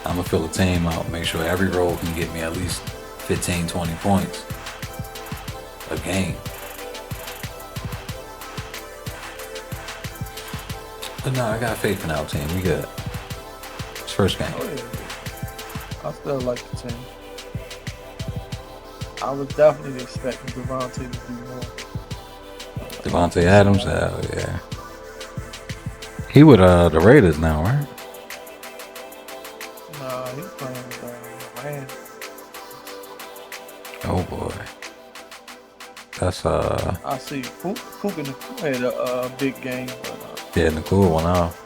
I'm gonna fill a team out, make sure every role can get me at least 15, 20 points a game. But no, I got faith in our team. We good. It's first game. Oh, yeah. I still like the team. I was definitely expecting Devontae to do more. Devontae Adams, hell yeah. He with the Raiders now, right? Nah, he's playing with Rams. Oh boy. That's I see Puka had a big game, but yeah, the cool one off.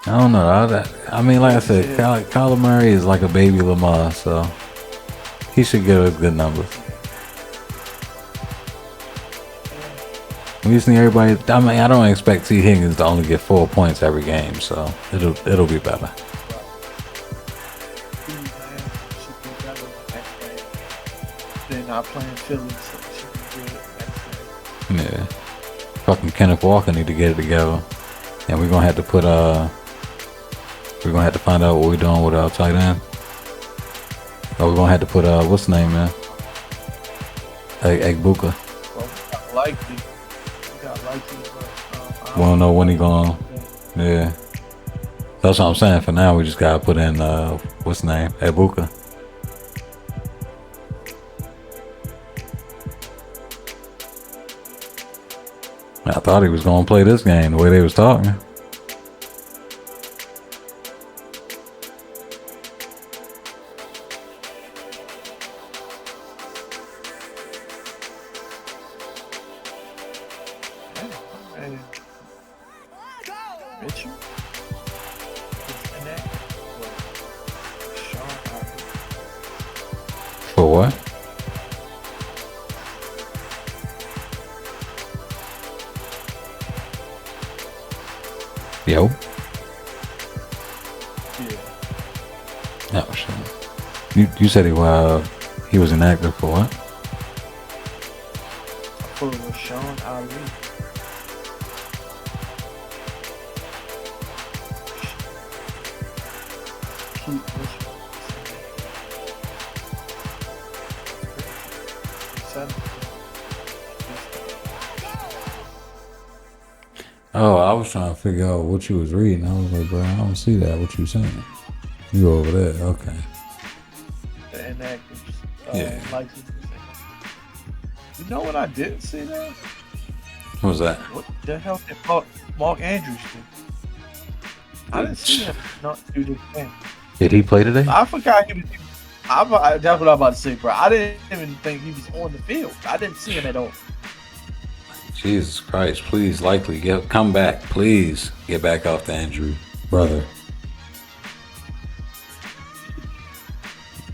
I don't know. I mean, like I said, Kyler Murray is like a baby Lamar, so he should get us good numbers. We just need everybody. I mean, I don't expect T. Higgins to only get 4 points every game, so it'll be better. They're not playing Philly, so it should be good next game. Yeah. Fucking Kenneth Walker need to get it together. And we're gonna have to put we're gonna have to find out what we're doing with our tight end. Oh, we're gonna have to put what's the name, man? Egbuka. Well, likely. We got likely, but We don't know when he gonna. Yeah. That's what I'm saying. For now, we just gotta put in what's the name? Egbuka. I thought he was gonna play this game the way they was talking. Hey, Mitchell? For what? Yo. Yeah. Oh shit. You said he was inactive for what? For Rashawn Ali. Keith Mitchell. Oh, I was trying to figure out what you was reading. I was like, bro, I don't see that. What you saying? You over there? Okay. The inactives. Yeah. Licenses. You know what I didn't see there? What was that? What the hell did Mark Andrews do? I didn't see him not do this thing. Did he play today? I forgot he was. That's what I'm about to say, bro. I didn't even think he was on the field. I didn't see him at all. Jesus Christ! Please, likely come back. Please get back off the Andrew, brother.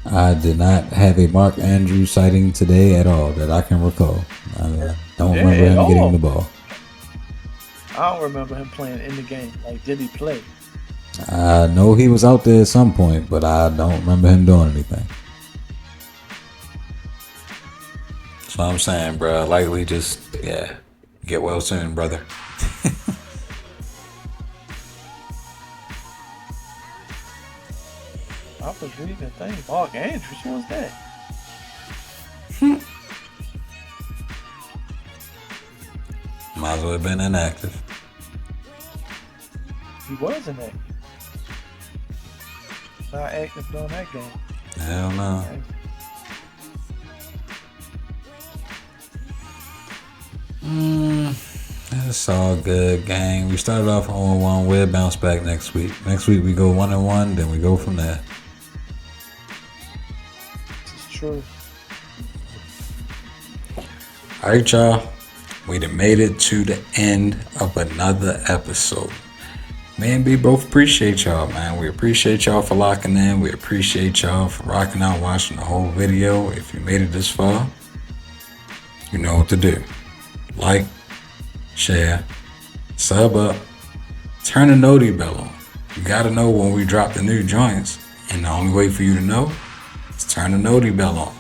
I did not have a Mark Andrews sighting today at all that I can recall. I don't remember him getting the ball. I don't remember him playing in the game. Like, did he play? I know he was out there at some point, but I don't remember him doing anything. That's what I'm saying, bro. Likely just, yeah, get well soon, brother. I was reading the thing. Mark Andrews, who was that? Might as well have been inactive. He was inactive. Not active during that game. Hell no. It's all good, gang. We started off 0-1. We'll bounce back next week. Next week we go 1-1, then we go from there. This is true. All right, y'all. We done made it to the end of another episode. Me and B both appreciate y'all, man. We appreciate y'all for locking in. We appreciate y'all for rocking out, watching the whole video. If you made it this far, you know what to do. Like, share, sub up, turn the noti bell on. You gotta know when we drop the new joints. And the only way for you to know is turn the noti bell on.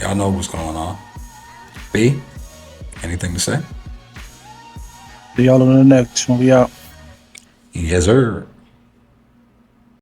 Y'all know what's going on. B, anything to say? See y'all on the next one. We out. Yes, sir.